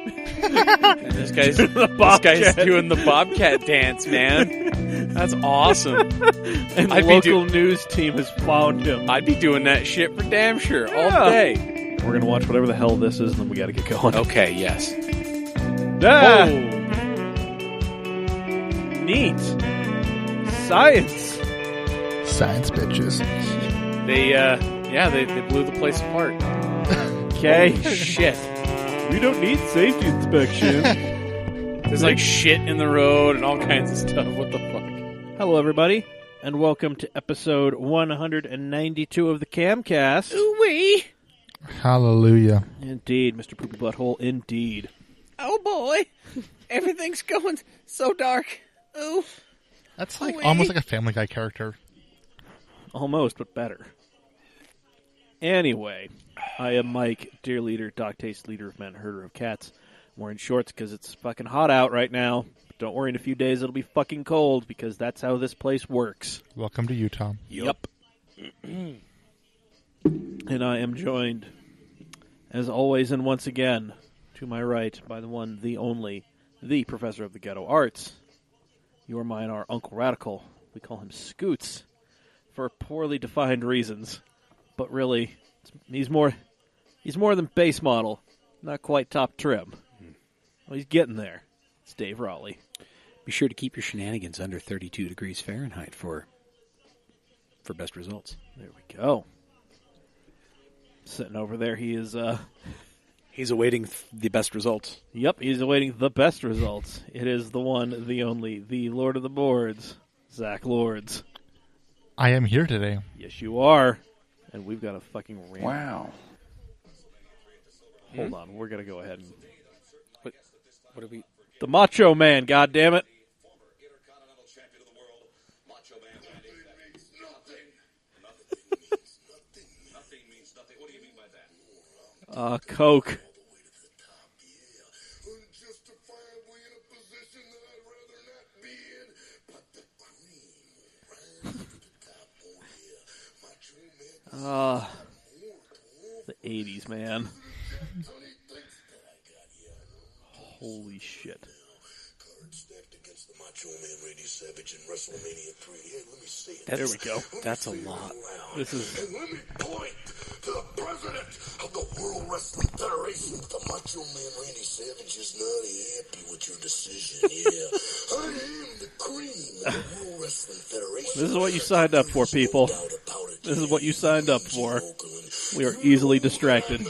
This guy's doing the Bobcat dance, man. That's awesome. And the local news team has found him. I'd be doing that shit for damn sure all day. We're going to watch whatever the hell this is, and then we got to get going. Okay, yes. Ah! Neat. Science. Science bitches. They blew the place apart. Okay. Holy shit. We don't need safety inspection. There's like shit in the road and all kinds of stuff. What the fuck? Hello, everybody, and welcome to episode 192 of the Camcast. Ooh-wee. Hallelujah. Indeed, Mr. Poopy Butthole, indeed. Oh, boy. Everything's going so dark. Ooh. That's like almost like a Family Guy character. Almost, but better. Anyway, I am Mike, dear leader, dog taste leader of men, herder of cats. I'm wearing shorts because it's fucking hot out right now. But don't worry, in a few days it'll be fucking cold because that's how this place works. Welcome to Utah. Yep. And I am joined, as always and once again, to my right, by the one, the only, the professor of the ghetto arts. You are mine, our Uncle Radical. We call him Scoots for poorly defined reasons. But really, he's more than base model. Not quite top trim. Well, he's getting there. It's Dave Raleigh. Be sure to keep your shenanigans under 32 degrees Fahrenheit for best results. There we go. Sitting over there, he is... He's awaiting the best results. Yep, he's awaiting the best results. It is the one, the only, the Lord of the Boards, Zack Lords. I am here today. Yes, you are. And we've got a fucking rant. Wow. Hold on, we're going to go ahead and... What are we... The Macho Man, goddammit. Coke. The 80s, man. Holy shit. There we go. That's a lot. This is... And let me point to the president of the World Wrestling Federation. The Macho Man Randy Savage is not happy with your decision. Yeah, I am the cream of the World Wrestling Federation. This is what you signed up for, people. This is what you signed up for. We are easily distracted.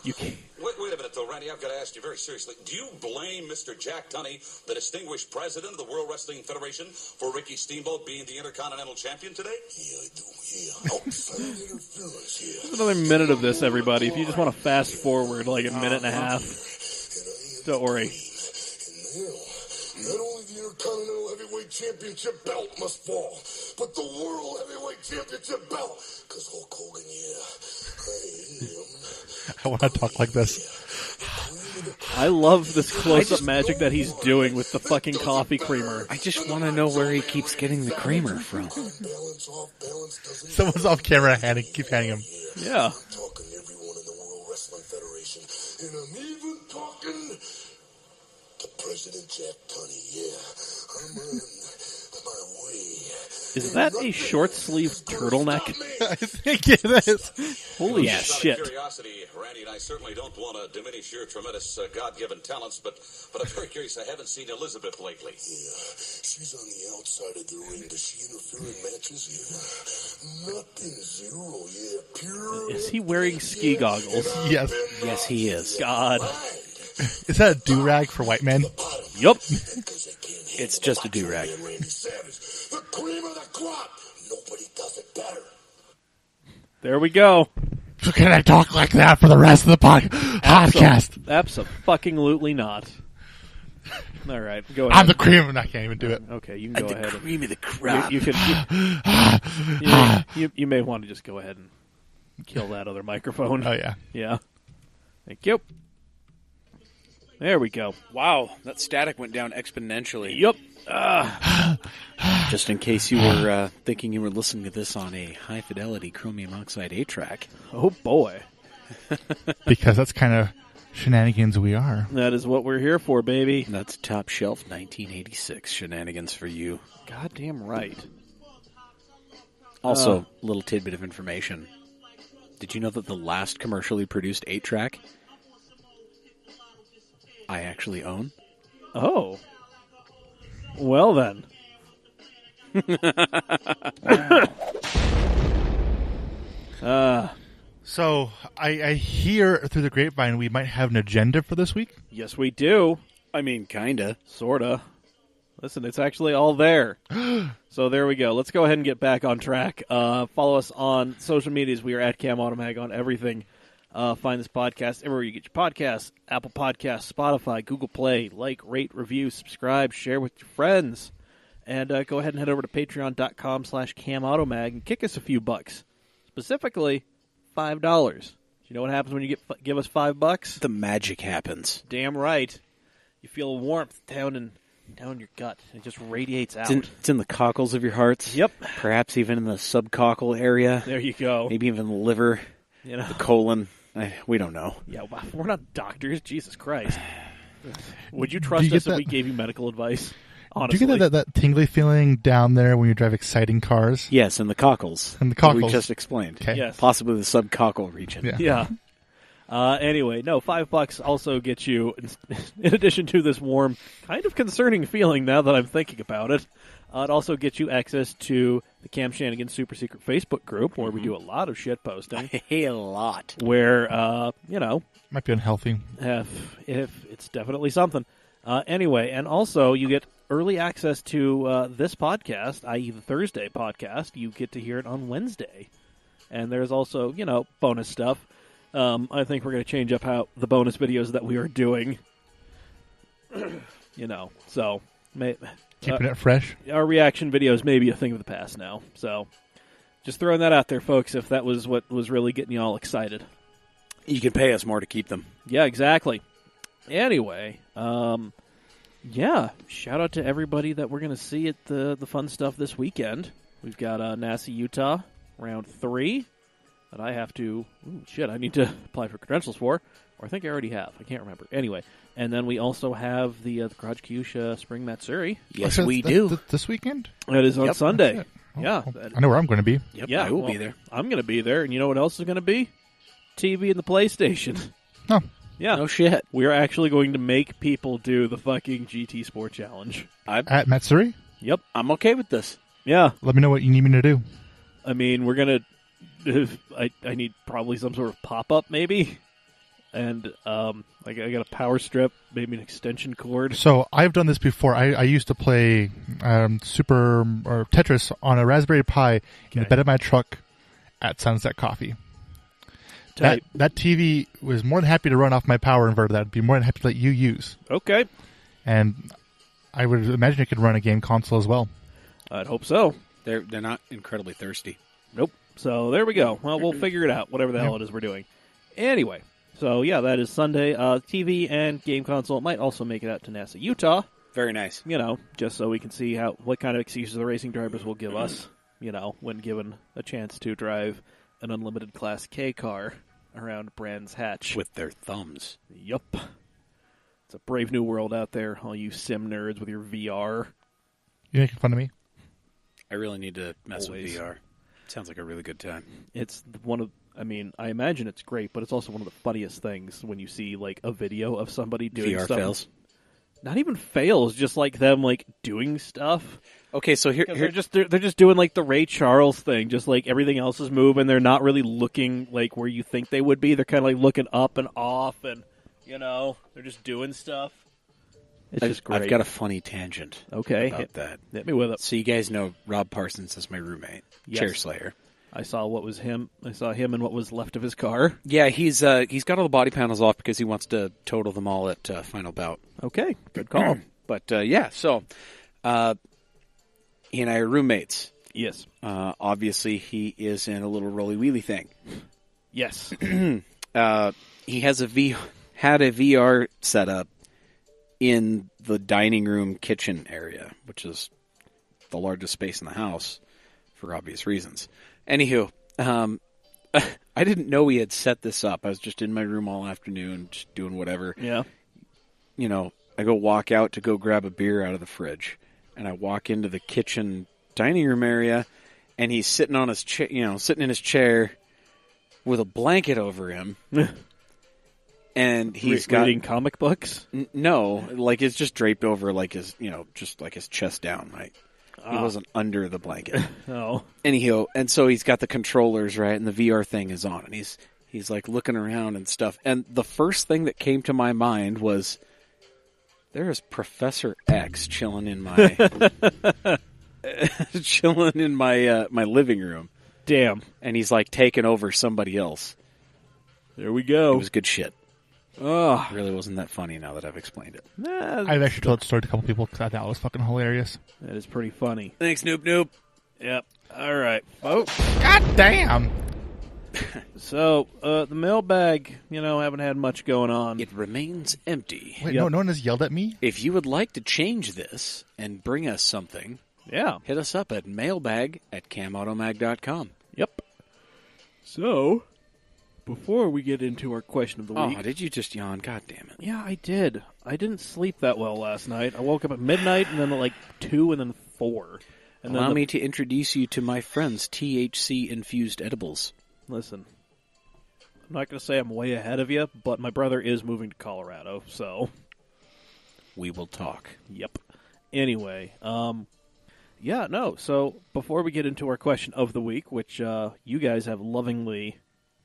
You can't... Wait a minute, though, Randy. I've got to ask you very seriously. Do you blame Mr. Jack Tunney, the distinguished president of the World Wrestling Federation, for Ricky Steamboat being the Intercontinental Champion today? Yeah, I do. Yeah. Outside interference here. There's another minute of this, everybody. If you just want to fast forward like a minute and a half, don't worry. Not only the Intercontinental Heavyweight Championship belt must fall, but the World Heavyweight Championship belt. Because Hulk Hogan, I want to talk like this. I love this close-up magic that he's doing with the fucking coffee creamer. I just want to know where he keeps getting the creamer from. Someone's off camera keep handing him. Yeah. I'm talking to everyone in the World Wrestling Federation, and I'm even talking to President Jack Tunney. Yeah, I'm on my way. Is that a short-sleeve turtleneck? I think it is. Holy Out shit. of curiosity, Randy, and I certainly don't want to diminish your tremendous God-given talents, but I'm very curious. I haven't seen Elizabeth lately. Yeah, she's on the outside of the ring. Does she interfere in matches? Yeah, nothing, zero. Yeah, pure. Is he wearing ski goggles? Yes. Yes, he is. God. Is that a do-rag for white men? Yup. It's just a do-rag. The cream of the crop. Nobody does it better. There we go. So can I talk like that for the rest of the podcast? Abso-fucking-lutely not. All right, go ahead. I'm the cream, and I can't even do it. Okay, you can go ahead. Cream of the crop. You may want to just go ahead and kill that other microphone. Oh, yeah. Yeah. Thank you. There we go. Wow, that static went down exponentially. Yup. Just in case you were thinking you were listening to this on a high-fidelity chromium oxide 8-track. Oh, boy. Because that's kind of Shenanigans we are. That is what we're here for, baby. That's top shelf 1986 shenanigans for you. Goddamn right. Also, little tidbit of information. Did you know that the last commercially produced 8-track I actually own? Oh. Well, then. So I hear through the grapevine we might have an agenda for this week. Yes, we do. I mean, kinda. Sorta. Listen, it's actually all there. So there we go. Let's go ahead and get back on track. Follow us on social medias. We are at Cam Automag on everything. Find this podcast everywhere you get your podcasts. Apple Podcasts, Spotify, Google Play. Like, rate, review, subscribe, share with your friends. And go ahead and head over to patreon.com/CamAutomag and kick us a few bucks. Specifically, $5. You know what happens when you give us $5? The magic happens. Damn right. You feel a warmth down your gut. It just radiates out. It's in the cockles of your hearts. Yep. Perhaps even in the subcockle area. There you go. Maybe even the liver, You know. the colon. We don't know. Yeah, we're not doctors. Jesus Christ. Would you trust us if we gave you medical advice? Honestly. Do you get that tingly feeling down there when you drive exciting cars? Yes, in the cockles. In the that cockles. we just explained. Okay. Yes. Possibly the subcockle region. Yeah. Yeah. Anyway, no, $5 also gets you, in addition to this warm, kind of concerning feeling now that I'm thinking about it, it also gets you access to the Cam Shannigan Super Secret Facebook group, where we do a lot of shit posting. A lot. Where, Might be unhealthy. if it's definitely something. Anyway, and also you get early access to this podcast, i.e. the Thursday podcast. You get to hear it on Wednesday. And there's also, bonus stuff. I think we're going to change up how the bonus videos that we are doing. So Keeping it fresh. our reaction videos may be a thing of the past now. So just throwing that out there, folks, if that was what was really getting you all excited. You can pay us more to keep them. Yeah, exactly. Anyway, shout out to everybody that we're going to see at the fun stuff this weekend. We've got NASA Utah, round 3, that I have to, I need to apply for credentials for, or I think I already have. I can't remember. Anyway, and then we also have the Garage Kyusha Spring Matsuri. Yes, So we that's do. This weekend? That is on Yep. Sunday. Shit. Oh, Yeah. well, I know where I'm going to be. Yep, Yeah, I will well, be there. I'm going to be there, and you know what else is going to be? TV and the PlayStation. Oh, Yeah. No shit. We are actually going to make people do the fucking GT Sport Challenge. at Matsuri? Yep. I'm okay with this. Yeah. Let me know what you need me to do. I mean, we're going to... I need probably some sort of pop-up, maybe. And I got a power strip, maybe an extension cord. So I've done this before. I used to play Super or Tetris on a Raspberry Pi in the bed of my truck at Sunset Coffee. Type. That TV was more than happy to run off my power inverter. That would be more than happy to let you use. Okay. And I would imagine it could run a game console as well. I'd hope so. They're not incredibly thirsty. Nope. So there we go. Well, we'll figure it out, whatever the hell it is we're doing. Anyway, so yeah, that is Sunday. TV and game console might also make it out to NASA Utah, Very nice. just so we can see what kind of excuses the racing drivers will give us, when given a chance to drive an unlimited Class K car around Brands Hatch. With their thumbs. Yup. It's a brave new world out there, all you sim nerds with your VR. You making fun of me? I really need to mess Always. with VR. Sounds like a really good time. It's one of, I imagine it's great, but it's also one of the funniest things when you see, a video of somebody doing VR stuff. fails. Not even fails, just them, doing stuff. Okay, so here They're just doing, the Ray Charles thing, just, everything else is moving. They're not really looking, where you think they would be. They're kind of, looking up and off, and, they're just doing stuff. It's just great. I've got a funny tangent Okay. about that. Hit me with it. So you guys know Rob Parsons is my roommate, Yes. Chair Slayer. I saw what was him. I saw him and what was left of his car. Yeah, he's got all the body panels off because he wants to total them all at Final Bout. Okay, good call. But so he and I are roommates. Yes. Obviously, he is in a little roly wheelie thing. Yes. He has had a VR setup in the dining room kitchen area, which is the largest space in the house for obvious reasons. Anywho, I didn't know he had set this up. I was just in my room all afternoon, just doing whatever. Yeah. You know, I go walk out to go grab a beer out of the fridge, and I walk into the kitchen dining room area, and he's sitting on his sitting in his chair with a blanket over him. And he's reading comic books? No, like it's just draped over like his, just like his chest down, right? He wasn't under the blanket. Oh. Anyhow, and so he's got the controllers, right, and the VR thing is on, and he's like looking around and stuff. And the first thing that came to my mind was, there is Professor X chilling in my my living room. Damn. And he's like taking over somebody else. There we go. It was good shit. Oh. It really wasn't that funny now that I've explained it. I've actually told the story to a couple people because I thought it was fucking hilarious. That is pretty funny. Thanks, Noop. Yep. All right, folks. God damn! So, the mailbag, haven't had much going on. It remains empty. Wait, Yep. no one has yelled at me? If you would like to change this and bring us something, Yeah. hit us up at mailbag@camautomag.com. Yep. So, before we get into our question of the Oh, week. did you just yawn? God damn it. Yeah, I did. I didn't sleep that well last night. I woke up at midnight and then at like 2 and then 4. And Allow then me to introduce you to my friend's THC-infused edibles. Listen, I'm not going to say I'm way ahead of you, but my brother is moving to Colorado, so. We will talk. Yep. Anyway, yeah, no. So before we get into our question of the week, which you guys have lovingly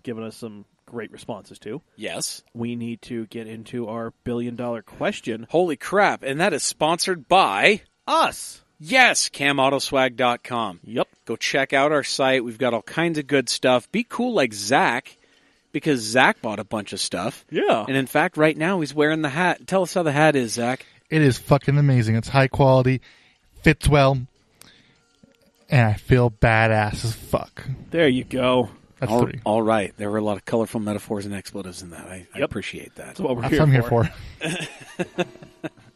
given us some great responses to, Yes. we need to get into our billion-dollar question. Holy crap, and that is sponsored by Us! Yes, CamAutoSwag.com. Yep. Go check out our site. We've got all kinds of good stuff. Be cool like Zack, because Zack bought a bunch of stuff. Yeah. And in fact, right now he's wearing the hat. Tell us how the hat is, Zack. It is fucking amazing. It's high quality, fits well, and I feel badass as fuck. There you go. That's all, 3. all right. There were a lot of colorful metaphors and expletives in that. I Yep. appreciate that. That's what we're That's what I'm here for.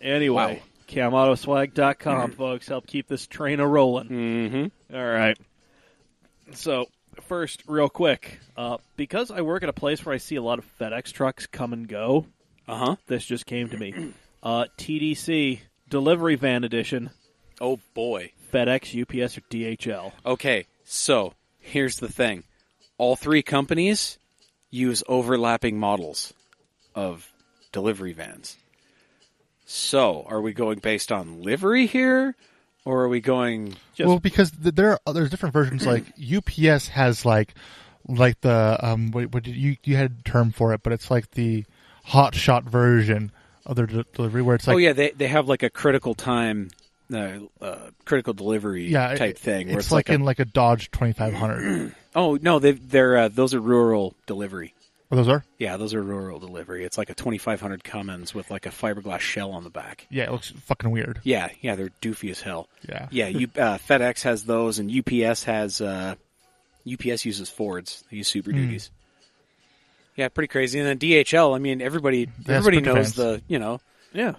Anyway, CamAutoSwag.com, folks. Help keep this train a-rolling. Mm-hmm. All right. So, first, real quick, because I work at a place where I see a lot of FedEx trucks come and go, this just came to me. TDC, Delivery Van Edition, Oh, boy. FedEx, UPS, or DHL. Okay, so here's the thing. All three companies use overlapping models of delivery vans. So, are we going based on livery here, or are we going... Well, because there's different versions. Like UPS has like the what did you had a term for it, but it's like the hot shot version of their delivery where it's like, oh, yeah, they have like a critical time, critical delivery type thing. Where it's like in like a Dodge 2500. Oh, no, they're those are rural delivery. Oh, those are? Yeah, those are rural delivery. It's like a 2500 Cummins with like a fiberglass shell on the back. Yeah, it looks fucking weird. Yeah, they're doofy as hell. Yeah. Yeah, FedEx has those, and UPS has UPS uses Fords. They use Super Duties. Yeah, pretty crazy. And then DHL, I mean, everybody knows vans.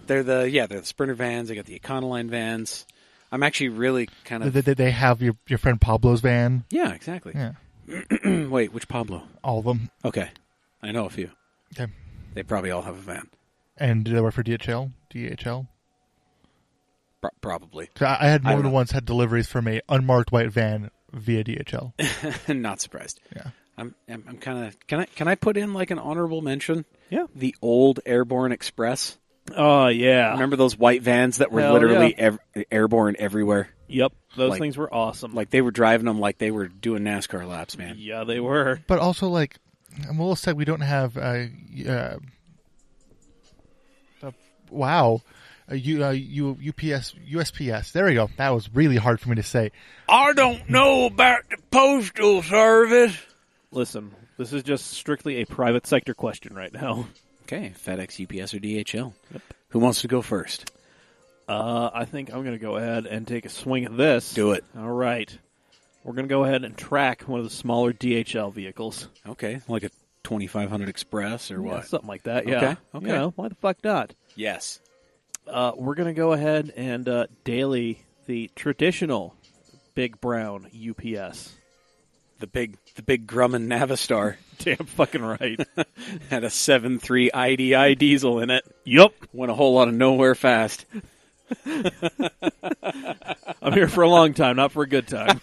they're the Sprinter vans. They got the Econoline vans. I'm actually really kind of They have your friend Pablo's van. yeah, exactly. Yeah, Wait, which Pablo? all of them. Okay, I know a few. Okay. They probably all have a van. And do they work for DHL? DHL? Probably. 'Cause I had I more don't than know. once had deliveries from a unmarked white van via DHL. Not surprised. Yeah. I'm kind of can I put in like an honorable mention? Yeah. The old Airborne Express. Oh, yeah. Remember those white vans that were Hell literally airborne everywhere? Yep. Those Like- things were awesome. Like they were driving them like they were doing NASCAR laps, man. Yeah, they were. But also, like, I'm a little sad we don't have USPS. There we go. That was really hard for me to say. I don't know about the postal service. Listen, this is just strictly a private sector question right now. Okay, FedEx, UPS, or DHL. Yep. Who wants to go first? I think I'm going to go ahead and take a swing at this. Do it. All right. We're going to go ahead and track one of the smaller DHL vehicles. Okay, like a 2500 Express or Yeah, what? something like that, yeah. Okay, okay. You know, why the fuck not? Yes. We're going to go ahead and daily the traditional Big Brown UPS. The big Grumman Navistar Damn fucking right. had a 7.3 IDI diesel in it. Yup. Went a whole lot of nowhere fast. I'm here for a long time, not for a good time.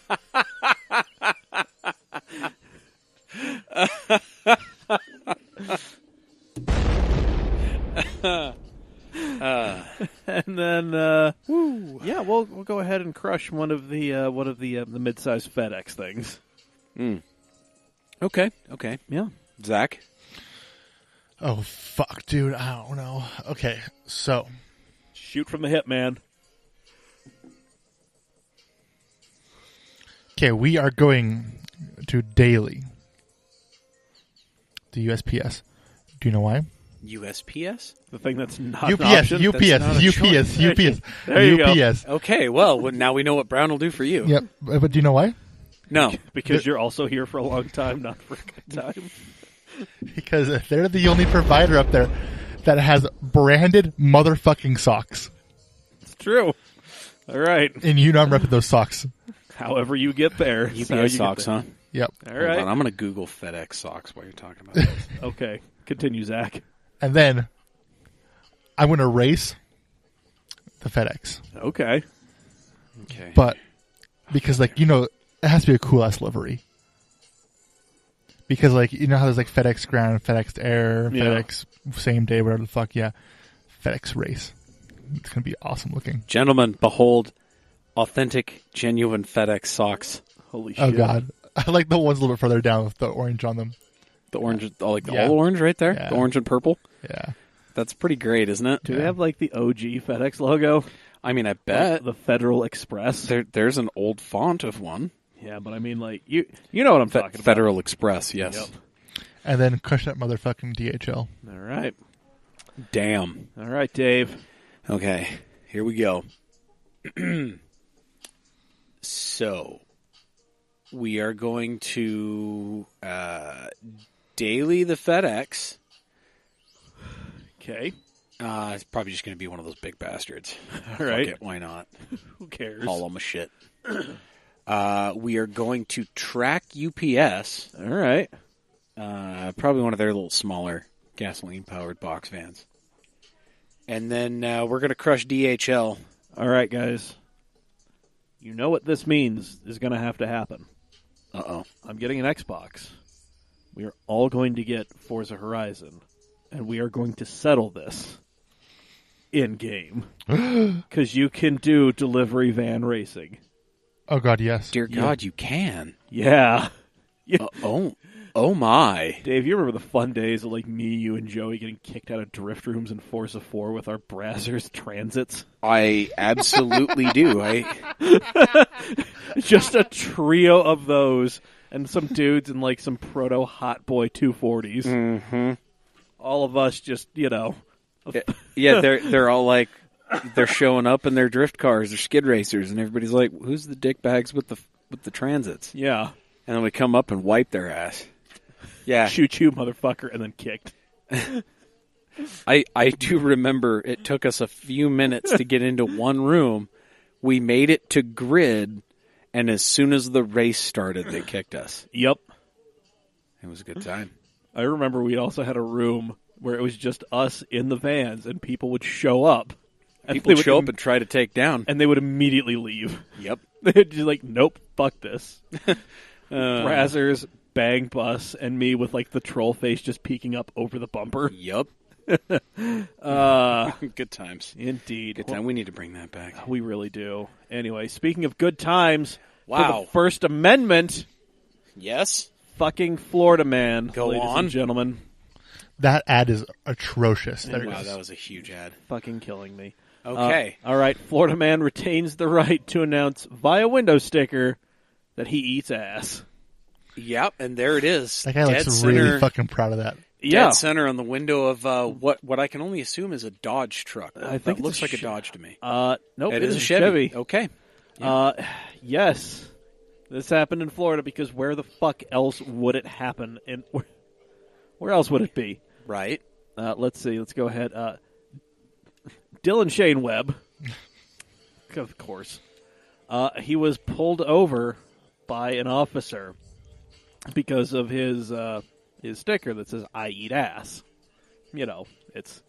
And then, yeah, we'll go ahead and crush one of the mid-sized FedEx things. Okay. Yeah. Zach? Oh, fuck, dude. I don't know. Okay, so. Shoot from the hip, man. Okay, we are going to daily. The USPS. Do you know why? USPS? The thing that's not UPS, an option. UPS. There you go. UPS. Okay, well, now we know what Brown will do for you. Yep, but do you know why? No. Because you're also here for a long time, not for a good time. Because they're the only provider up there that has branded motherfucking socks. It's true. All right. And you know I'm repping those socks. However you get there. that's how you UPS get socks, there. huh? Yep. All Hold right. on, I'm going to Google FedEx socks while you're talking about this. Okay. Continue, Zach. And then I'm going to race the FedEx. Okay. Okay. But because, like, you know, it has to be a cool-ass livery. Because, like, you know how there's, like, FedEx Ground, FedEx Air, Yeah. FedEx Same Day, whatever the fuck, yeah. FedEx Race. It's going to be awesome looking. Gentlemen, behold authentic, genuine FedEx socks. Holy shit. Oh, God. I like the ones a little bit further down with the orange on them. The orange, like the Yeah. all orange right there? Yeah. The orange and purple? Yeah. That's pretty great, isn't it? Do they have, like, the OG FedEx logo? I mean, I bet. The Federal Express? There's an old font of one. Yeah, but I mean, like, you know what I'm talking about. Federal Express, yes. Yep. And then crush that motherfucking DHL. All right. Damn. All right, Dave. Okay, here we go. So, we are going to daily the FedEx. Okay. It's probably just going to be one of those big bastards. All right. Fuck it, why not? Who cares? Haul them a shit. We are going to track UPS. All right. Probably one of their little smaller gasoline-powered box vans. And then we're going to crush DHL. All right, guys. You know what this means is going to have to happen. Uh-oh. I'm getting an Xbox. We are all going to get Forza Horizon. And we are going to settle this in-game. Because you can do delivery van racing. Oh, God, yes. Dear God, you can. Yeah. Oh my. Dave, you remember the fun days of, like, me, you, and Joey getting kicked out of drift rooms in Forza 4 with our Brazzers Transits? I absolutely do. Just a trio of those, and some dudes in, like, some proto Hot Boy 240s. Mm-hmm. All of us just, you know. Yeah, they're all like, they're showing up in their drift cars, they're skid racers, and everybody's like, who's the dickbags with the transits? Yeah. And then we come up and wipe their ass. Yeah. Shoot you, motherfucker, and then kicked. I do remember it took us a few minutes to get into one room. We made it to grid, and as soon as the race started, they kicked us. Yep. It was a good time. I remember we also had a room where it was just us in the vans, and people would show up. And People they would show up and try to take down. and they would immediately leave. Yep. They'd just like, nope, fuck this. Brazzers, Bang Bus, and me with like the troll face just peeking up over the bumper. Yep. Good times. Indeed. Good time. We need to bring that back. We really do. Anyway, speaking of good times, for Wow. the First Amendment, Yes? fucking Florida man, Go ladies on. and gentlemen, That ad is atrocious. Wow, that was a huge ad. fucking killing me. Okay. All right, Florida man retains the right to announce via window sticker that he eats ass. Yep, and there it is. That guy looks Dead really center- fucking proud of that. Yeah. Dead center on the window of what I can only assume is a Dodge truck. I think that it's looks a like a Che- Dodge to me. Nope, It it is is a Chevy. Okay. Yes. This happened in Florida because where the fuck else would it happen? And where else would it be? Right. Let's see. Let's go ahead. Dylan Shane Webb. Of course. He was pulled over by an officer because of his sticker that says "I eat ass." You know, it's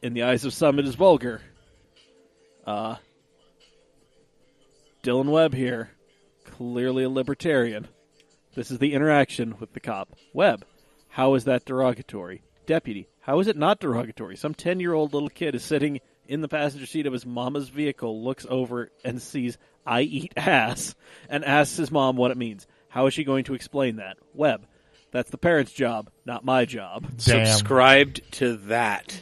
in the eyes of some it is vulgar. Dylan Webb here, clearly a libertarian. This is the interaction with the cop. Webb, how is that derogatory? Deputy, how is it not derogatory? Some 10-year-old little kid is sitting in the passenger seat of his mama's vehicle, looks over and sees "I eat ass," and asks his mom what it means. How is she going to explain that? Webb, that's the parent's job, not my job. Damn. Subscribed to that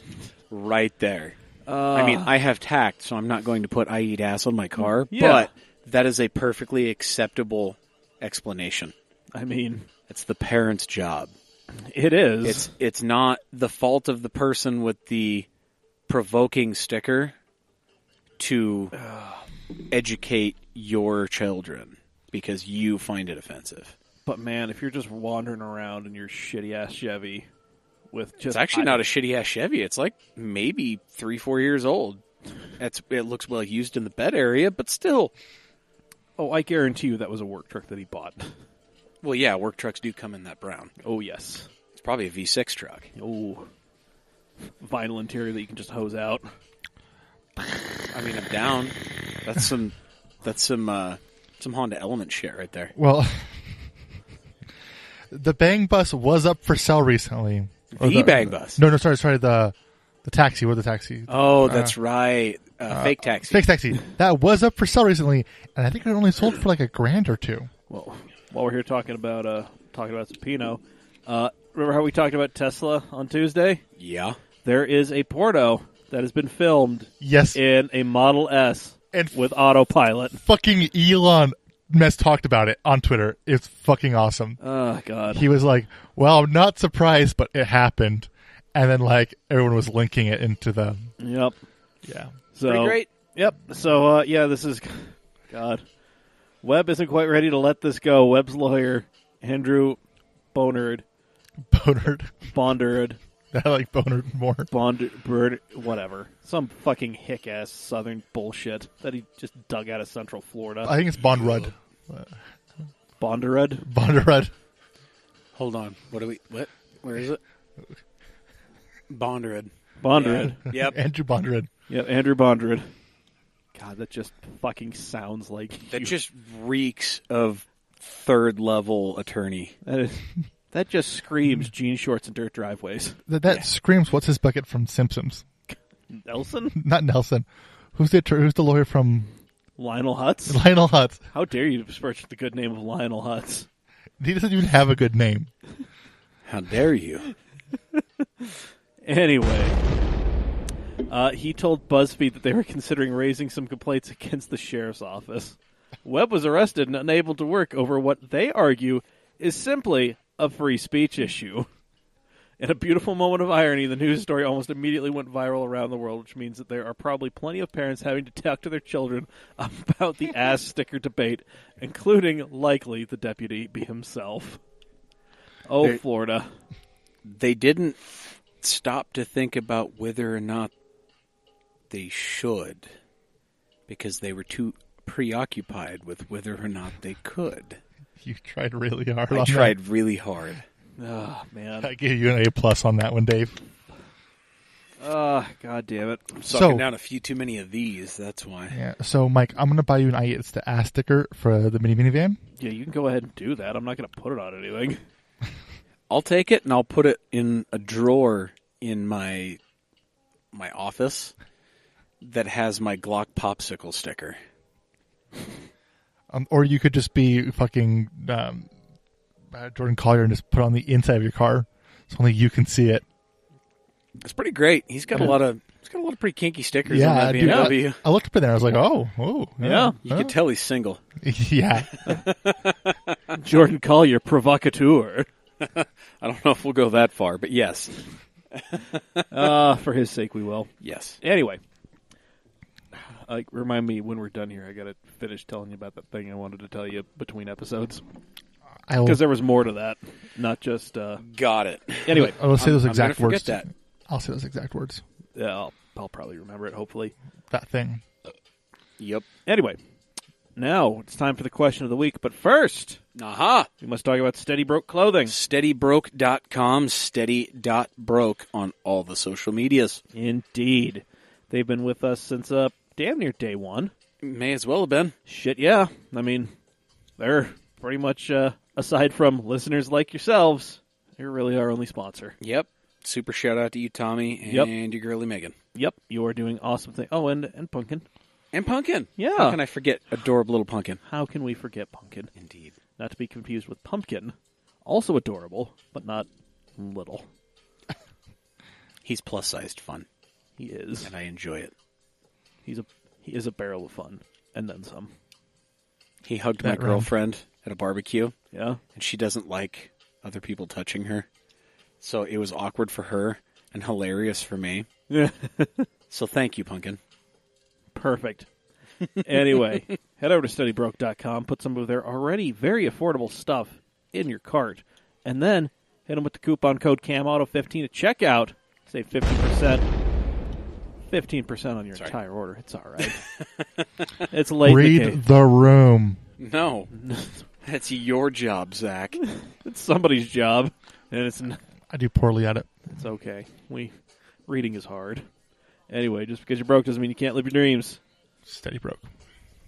right there. I mean, I have tact, so I'm not going to put "I eat ass" on my car, Yeah. but that is a perfectly acceptable explanation. I mean, It's the parent's job. it is. It's not the fault of the person with the provoking sticker to educate your children because you find it offensive. But man, if you're just wandering around in your shitty-ass Chevy with just... It's actually not a shitty-ass Chevy. It's like maybe 3-4 years old. It looks well used in the bed area, but still. Oh, I guarantee you that was a work truck that he bought. Well, yeah, work trucks do come in that brown. Oh, yes. It's probably a V6 truck. Oh, vinyl interior that you can just hose out. I mean, I'm down. That's some Honda Element shit right there. Well, the Bang Bus was up for sale recently. Or The Bang Bus. No, sorry. The taxi. What the taxi? Oh, that's right. Fake taxi. Fake taxi. That was up for sale recently, and I think it only sold for like $1,000 or $2,000. Well, while we're here talking about Supino, remember how we talked about Tesla on Tuesday? Yeah. There is a Porto that has been filmed Yes. in a Model S And with autopilot. fucking Elon Musk talked about it on Twitter. It's fucking awesome. Oh, God. He was like, well, I'm not surprised, but it happened. And then, like, everyone was linking it into the... Yep. Yeah. So, Pretty great. Yep. So, yeah, this is... God. Webb isn't quite ready to let this go. Webb's lawyer, Andrew Bonard, Bondard, I like Bonard more. Bird, whatever. Some fucking hick-ass southern bullshit that he just dug out of Central Florida. I think it's Bondrud. Bondurud? Bondrud. Hold on. What? Where is it? Bondurud. Bondurud. Yep. Andrew Bondrud. Yep, Andrew Bondurud. God, that just fucking sounds like... That just reeks of third-level attorney. That just screams jean shorts and dirt driveways. That screams, what's his bucket from Simpsons? Nelson? Not Nelson. Who's the lawyer from... Lionel Hutz? Lionel Hutz. How dare you besmirch the good name of Lionel Hutz? He doesn't even have a good name. How dare you? Anyway, he told BuzzFeed that they were considering raising some complaints against the sheriff's office. Webb was arrested and unable to work over what they argue is simply a free speech issue. In a beautiful moment of irony, the news story almost immediately went viral around the world, which means that there are probably plenty of parents having to talk to their children about the ass sticker debate, including, likely, the deputy himself. Oh, Florida. They didn't stop to think about whether or not they should, because they were too preoccupied with whether or not they could. You tried really hard. I tried really hard. Oh, man. I gave you an A+ on that one, Dave. God damn it. I'm sucking down a few too many of these, that's why. Yeah. So, Mike, I'm going to buy you an It's the ass sticker for the minivan. Yeah, you can go ahead and do that. I'm not going to put it on anything. I'll take it and I'll put it in a drawer in my office that has my Glock popsicle sticker. Or you could just be fucking Jordan Collier and just put it on the inside of your car, so only you can see it. It's pretty great. He's got a lot of pretty kinky stickers on that dude, BMW. I looked up in there. I was like, oh, Yeah. You can tell he's single. Yeah. Jordan Collier, provocateur. I don't know if we'll go that far, but yes. For his sake, we will. Yes. Anyway. Remind me when we're done here. I got to finish telling you about that thing I wanted to tell you between episodes. Because there was more to that, not just... Got it. Anyway. I'll say those exact I'm gonna words. forget that. I'll say those exact words. Yeah, I'll probably remember it, hopefully. That thing. Yep. Anyway, now it's time for the question of the week. But first, Aha! we must talk about Steady Broke Clothing. SteadyBroke.com, steady.broke on all the social medias. Indeed. They've been with us since damn near day one. May as well have been. Shit, yeah. I mean, they're pretty much, aside from listeners like yourselves, they're really our only sponsor. Yep. Super shout out to you, Tommy, and your girly Megan. Yep, you are doing awesome things. Oh, and Pumpkin. And Pumpkin. Yeah. How can I forget adorable little Pumpkin? How can we forget Pumpkin? Indeed. Not to be confused with Pumpkin. Also adorable, but not little. He's plus-sized fun, He is. and I enjoy it. He is a barrel of fun, and then some. He hugged my That girlfriend at a barbecue, Yeah? and she doesn't like other people touching her. So it was awkward for her and hilarious for me. Yeah. So thank you, Pumpkin. Perfect. Anyway, head over to SteadyBroke.com, put some of their already very affordable stuff in your cart, and then hit them with the coupon code CAMAUTO15 at checkout. Save 50%. 15% on your entire order. It's all right. It's late in the Read game. the room. No. That's your job, Zach. It's somebody's job, and it's I do poorly at it. okay. Reading is hard. Anyway, just because you're broke doesn't mean you can't live your dreams. Steady broke.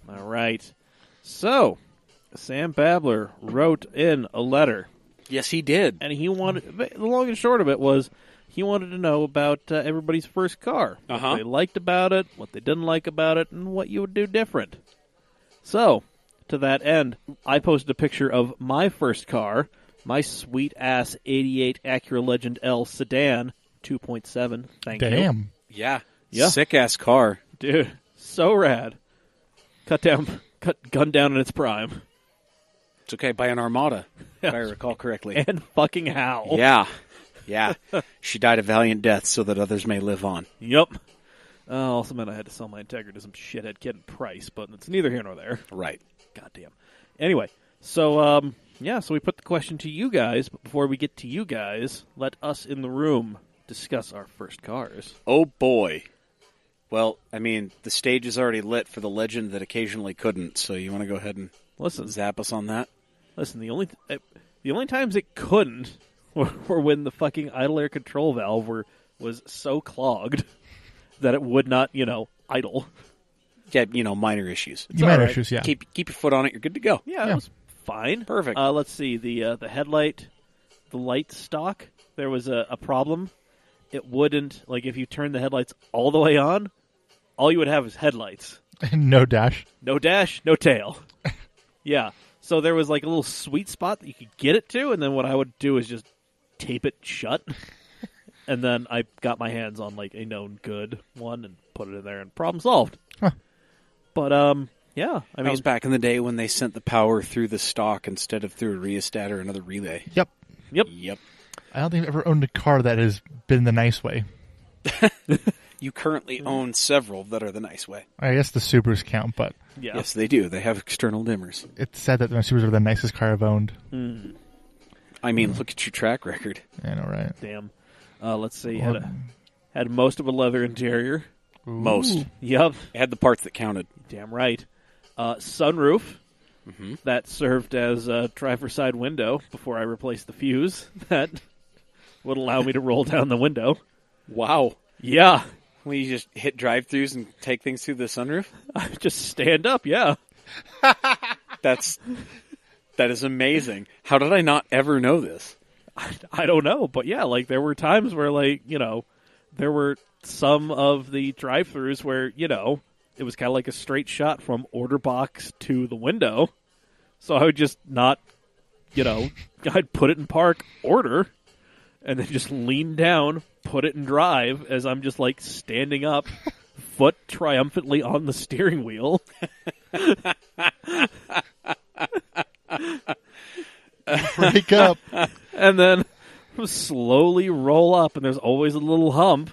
All right. So, Sam Babler wrote in a letter, Yes, he did. and he wanted, the long and short of it was, he wanted to know about everybody's first car. Uh-huh. What they liked about it, what they didn't like about it, and what you would do different. So, to that end, I posted a picture of my first car, my sweet-ass 88 Acura Legend L sedan, 2.7. Thank you. Damn. Yeah. Yeah. Sick-ass car. Dude, so rad. Gunned down in its prime. It's okay, by an Armada, if I recall correctly. And fucking how. Yeah. Yeah. She died a valiant death so that others may live on. Yup. Also meant I had to sell my Integra to some shithead kid in Price, but it's neither here nor there. Right. Goddamn. Anyway, so, so we put the question to you guys, but before we get to you guys, let us in the room discuss our first cars. Oh, boy. Well, I mean, the stage is already lit for the legend that occasionally couldn't, so you want to go ahead and Listen, zap us on that? the only times it couldn't were when the fucking idle air control valve was so clogged that it would not, idle. Yeah, minor issues. You might all right. issues, yeah. Keep your foot on it, you're good to go. Yeah, Yeah. it was fine. Perfect. Let's see, the headlight, the light stock, there was a problem. It wouldn't, if you turn the headlights all the way on, all you would have is headlights. No dash. No dash, no tail. Yeah. So there was a little sweet spot that you could get it to, and then what I would do is just tape it shut. And then I got my hands on a known good one and put it in there, and problem solved. Huh. But yeah, I That mean, was back in the day when they sent the power through the stock instead of through a rheostat or another relay. Yep. Yep. I don't think I've ever owned a car that has been the nice way. You currently own several that are the nice way. I guess the Subarus count, but yeah. Yes, they do. They have external dimmers. it's said that my Subarus are the nicest car I've owned. I mean, look at your track record. I know, right? Damn. Let's see. Had most of a leather interior. Most. Yep. It had the parts that counted. Damn right. Sunroof. That served as a driver's side window before I replaced the fuse. That would allow me to roll down the window. Wow. Yeah. When you just hit drive-thrus and take things through the sunroof? I just stand up, yeah. That is amazing. How did I not ever know this? I don't know, but yeah, there were times where, there were some of the drive-thrus where, it was kind of like a straight shot from order box to the window. So I would just not, I'd put it in park, order, and then just lean down, put it in drive as I'm just, standing up, foot triumphantly on the steering wheel. Break up. And then slowly roll up, and there's always a little hump,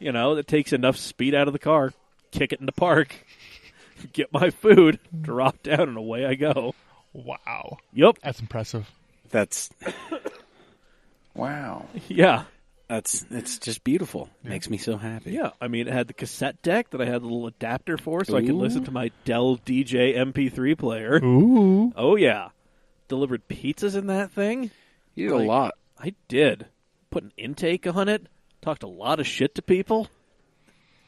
that takes enough speed out of the car, kick it into park, get my food, drop down, and away I go. Wow. Yep. That's impressive. That's Wow. Yeah. It's just beautiful. Makes me so happy. Yeah, I mean, it had the cassette deck that I had a little adapter for, so I could Ooh. listen to my Dell DJ MP3 player. Ooh. Oh, yeah. Delivered pizzas in that thing. You did a lot. I did. Put an intake on it. Talked a lot of shit to people.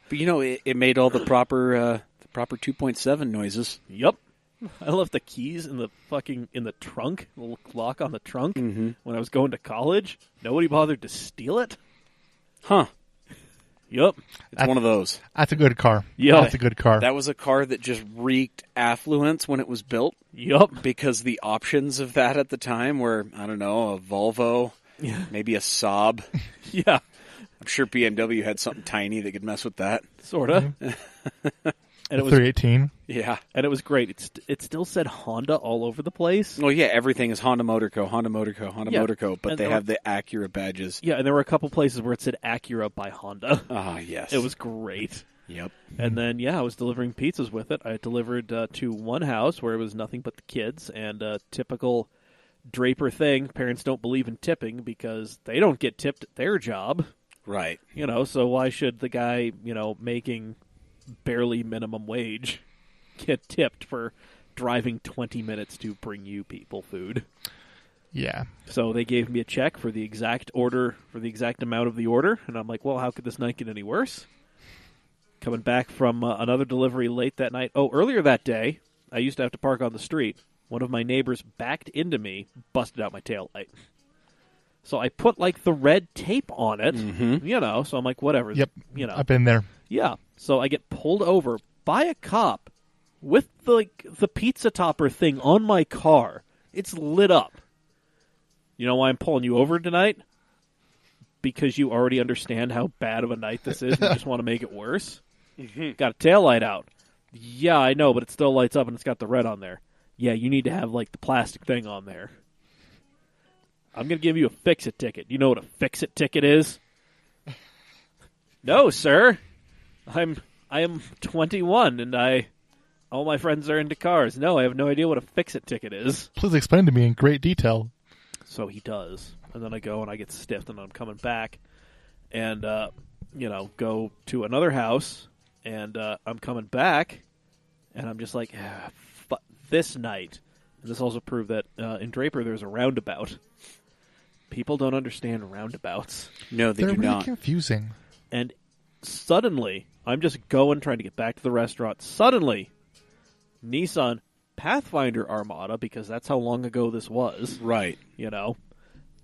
But it made all the proper 2.7 noises. Yep. I left the keys in the trunk, the little lock on the trunk when I was going to college. Nobody bothered to steal it. Huh. Yep. It's one of those. That's a good car. Yeah. That's a good car. That was a car that just reeked affluence when it was built. Yep. Because the options of that at the time were, I don't know, a Volvo, maybe a Saab. Yeah. I'm sure BMW had something tiny that could mess with that. Sort of. And it was 318. Yeah. And it was great. It still said Honda all over the place. Well, yeah, everything is Honda Motor Co., Honda Motor Co., Honda Motor Co., but And they there have the Acura badges. Yeah, and there were a couple places where it said Acura by Honda. Ah, yes. It was great. Yep. And then, I was delivering pizzas with it. I delivered to one house where it was nothing but the kids, and a typical Draper thing. Parents don't believe in tipping because they don't get tipped at their job. Right. So why should the guy, making barely minimum wage get tipped for driving 20 minutes to bring you people food? Yeah. So they gave me a check for the exact order, for the exact amount of the order, and I'm like, well, how could this night get any worse? Coming back from another delivery late that night. Oh, earlier that day, I used to have to park on the street. One of my neighbors backed into me, busted out my taillight. So I put, the red tape on it, so I'm like, whatever. Yep. I've been there. Yeah. So I get pulled over by a cop with, the pizza topper thing on my car. It's lit up. You know why I'm pulling you over tonight? Because you already understand how bad of a night this is and you just want to make it worse. Got a taillight out. Yeah, I know, but it still lights up and it's got the red on there. Yeah, you need to have, the plastic thing on there. I'm going to give you a fix-it ticket. You know what a fix-it ticket is? No, sir. I am 21 and all my friends are into cars. No, I have no idea what a fix-it ticket is. Please explain to me in great detail. So he does. And then I go and I get stiffed and I'm coming back and, go to another house and I'm coming back and I'm just like, this night. And this also proved that in Draper there's a roundabout. People don't understand roundabouts. No, they They're do really not. confusing. And suddenly, I'm just trying to get back to the restaurant. Suddenly, Nissan Pathfinder Armada, because that's how long ago this was. Right.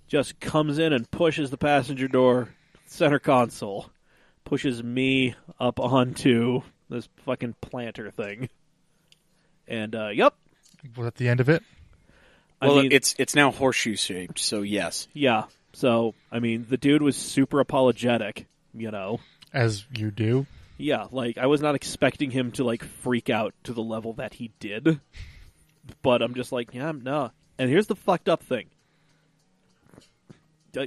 Just comes in and pushes the passenger door, center console, pushes me up onto this fucking planter thing. And, yep. Was that the end of it? Well, it's now horseshoe shaped, so yes. Yeah. So, the dude was super apologetic, As you do. Yeah, I was not expecting him to, freak out to the level that he did. But I'm just like, yeah, no. And here's the fucked up thing.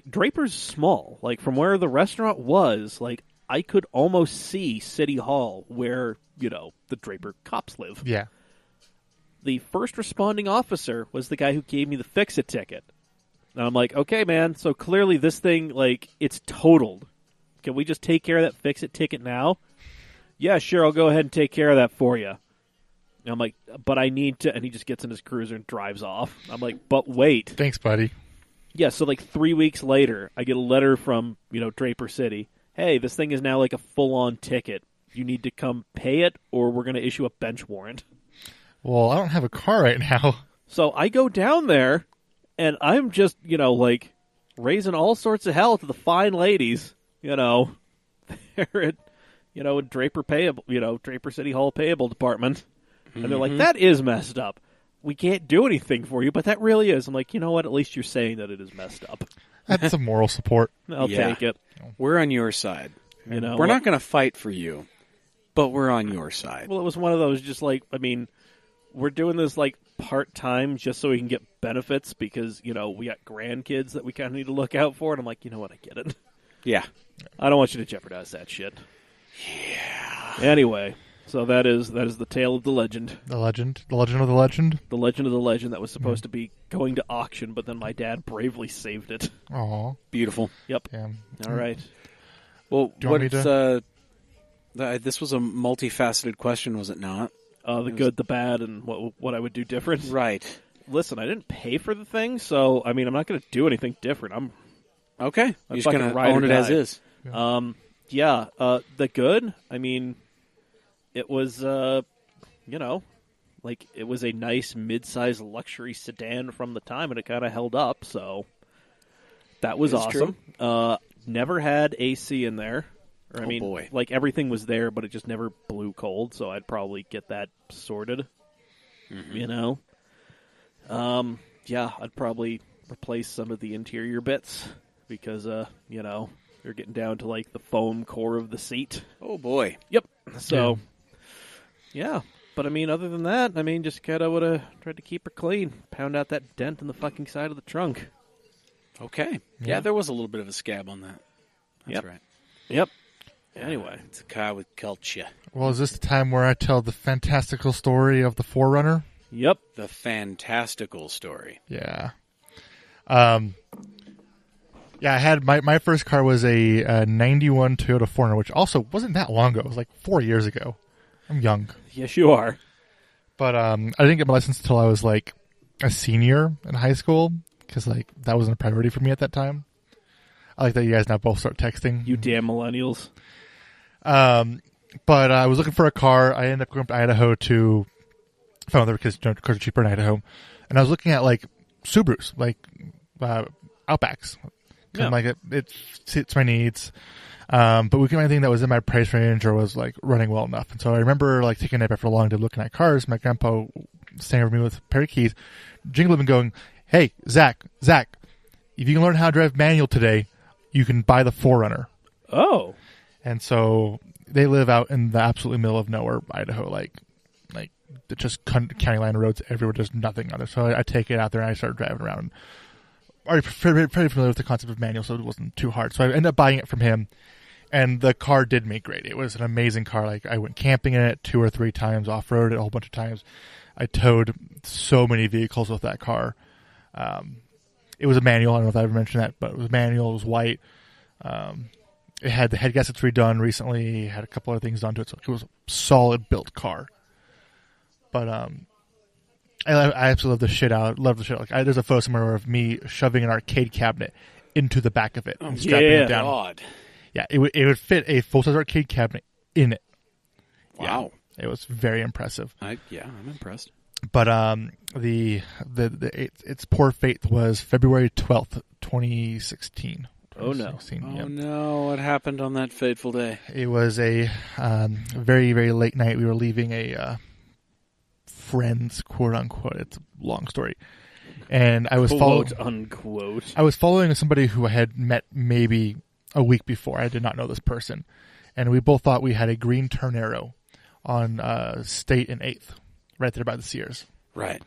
Draper's small. From where the restaurant was, I could almost see City Hall where, the Draper cops live. Yeah. The first responding officer was the guy who gave me the fix-it ticket. And I'm like, okay, man, so clearly this thing, it's totaled. Can we just take care of that fix-it ticket now? Yeah, sure, I'll go ahead and take care of that for you. And I'm like, but I need to... And he just gets in his cruiser and drives off. I'm like, but wait. Thanks, buddy. Yeah, so 3 weeks later, I get a letter from, Draper City. Hey, this thing is now a full-on ticket. You need to come pay it, or we're going to issue a bench warrant. Well, I don't have a car right now. So I go down there, and I'm just, raising all sorts of hell to the fine ladies, they're at, Draper Payable, Draper City Hall Payable Department. And they're like, that is messed up. We can't do anything for you, but that really is. I'm like, you know what? At least you're saying that it is messed up. That's some moral support. I'll take it. We're on your side. We're not going to fight for you, but we're on your side. Well, it was one of those just we're doing this part-time just so we can get benefits because, we got grandkids that we kind of need to look out for. And I'm like, you know what? I get it. Yeah. I don't want you to jeopardize that shit. Yeah. Anyway, So that is the tale of the legend. The legend of the legend. The legend of the legend that was supposed to be going to auction, but then my dad bravely saved it. Aw. Beautiful. Yep. Yeah. All right. Well, Do you want me to? This was a multifaceted question, was it not? The good, the bad, and what I would do different. Right. Listen, I didn't pay for the thing, so I mean, I'm not going to do anything different. Okay. You're just fucking going to ride or own it as die. is. Yeah. The good. I mean, it was like it was a nice mid-sized luxury sedan from the time, and it kind of held up. So that was It's awesome. Never had AC in there. Or, I mean, boy. like everything was there, but it just never blew cold. So I'd probably get that sorted. Mm-hmm. Yeah, I'd probably replace some of the interior bits because you're getting down to like the foam core of the seat. Oh, boy. Yep. So, yeah. But I mean, other than that, I mean, just kind of would have tried to keep her clean, pound out that dent in the fucking side of the trunk. Okay. Yeah, there was a little bit of a scab on that. That's Yep. right. Yep. Anyway. It's a car with culture. Well, is this the time where I tell the fantastical story of the Forerunner? Yep. The fantastical story. Yeah. Yeah, I had my first car was a 91 Toyota 4Runner, which also wasn't that long ago. It was like 4 years ago. I'm young. Yes, you are. But I didn't get my license until I was like a senior in high school because like that wasn't a priority for me at that time. I like that you guys now both start texting. You damn millennials. But I was looking for a car. I ended up going to Idaho to find other because cars are cheaper in Idaho. And I was looking at like Subarus, like Outbacks. Yeah. Like it fits my needs. But we couldn't find anything that was in my price range or was like running well enough. And so I remember like taking a nap after a long day looking at cars. My grandpa standing over me with a pair of keys, jingling and going, "Hey, Zack, if you can learn how to drive manual today, you can buy the 4Runner." Oh. And so they live out in the absolute middle of nowhere, Idaho, like just county line roads everywhere. There's nothing on there. So I take it out there and I start driving around. Already pretty familiar with the concept of manual, so it wasn't too hard. So I ended up buying it from him, and the car did me great. It was an amazing car. Like I went camping in it 2 or 3 times, off-roaded a whole bunch of times. I towed so many vehicles with that car. It was a manual. I don't know if I ever mentioned that, but it was manual. It was white. It had the head gaskets redone recently. It had a couple other things done to it. So it was a solid built car. But I absolutely love the shit out. Like there's a photo somewhere of me shoving an arcade cabinet into the back of it and strapping it down. God. Yeah, it would fit a full-size arcade cabinet in it. Wow. Yeah, it was very impressive. I'm impressed. But its poor fate was February 12th, 2016. Oh, no. 2016, Oh, yep. no. What happened on that fateful day? It was a very, very late night. We were leaving a friend's, quote unquote. It's a long story. And I was Quote unquote. I was following somebody who I had met maybe a week before. I did not know this person. And we both thought we had a green Turnero on State and 8th, right there by the Sears. Right.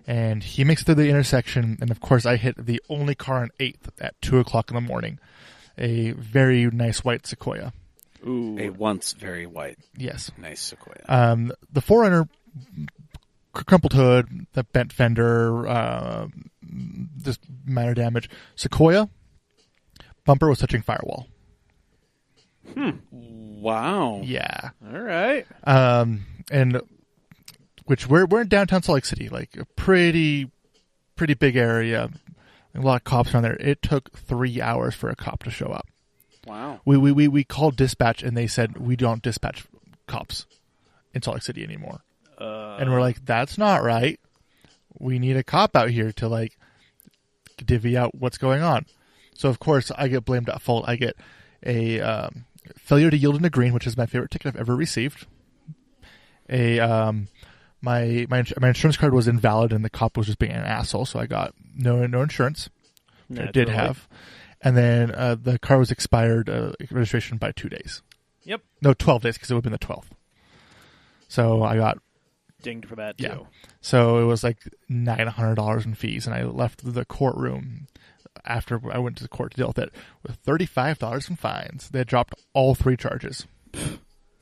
And he makes it through the intersection, and of course I hit the only car on 8th at 2 o'clock in the morning. A very nice white Sequoia. Ooh. A once very white, Yes. nice Sequoia. The 4Runner, crumpled hood, the bent fender, just minor damage. Sequoia, bumper was touching firewall. Wow. Yeah. All right. And which we're in downtown Salt Lake City, like a pretty big area, a lot of cops around there. It took 3 hours for a cop to show up. Wow. We called dispatch and they said we don't dispatch cops in Salt Lake City anymore. And we're like, that's not right. We need a cop out here to like divvy out what's going on. So of course I get blamed at fault. I get a failure to yield in a green, which is my favorite ticket I've ever received. My insurance card was invalid and the cop was just being an asshole, so I got no insurance. I did have. And then the car was expired registration by 2 days. Yep. No, 12 days because it would have been the 12th. So I got dinged for that, yeah. too. So it was like $900 in fees, and I left the courtroom after I went to the court to deal with it with $35 in fines. They had dropped all 3 charges.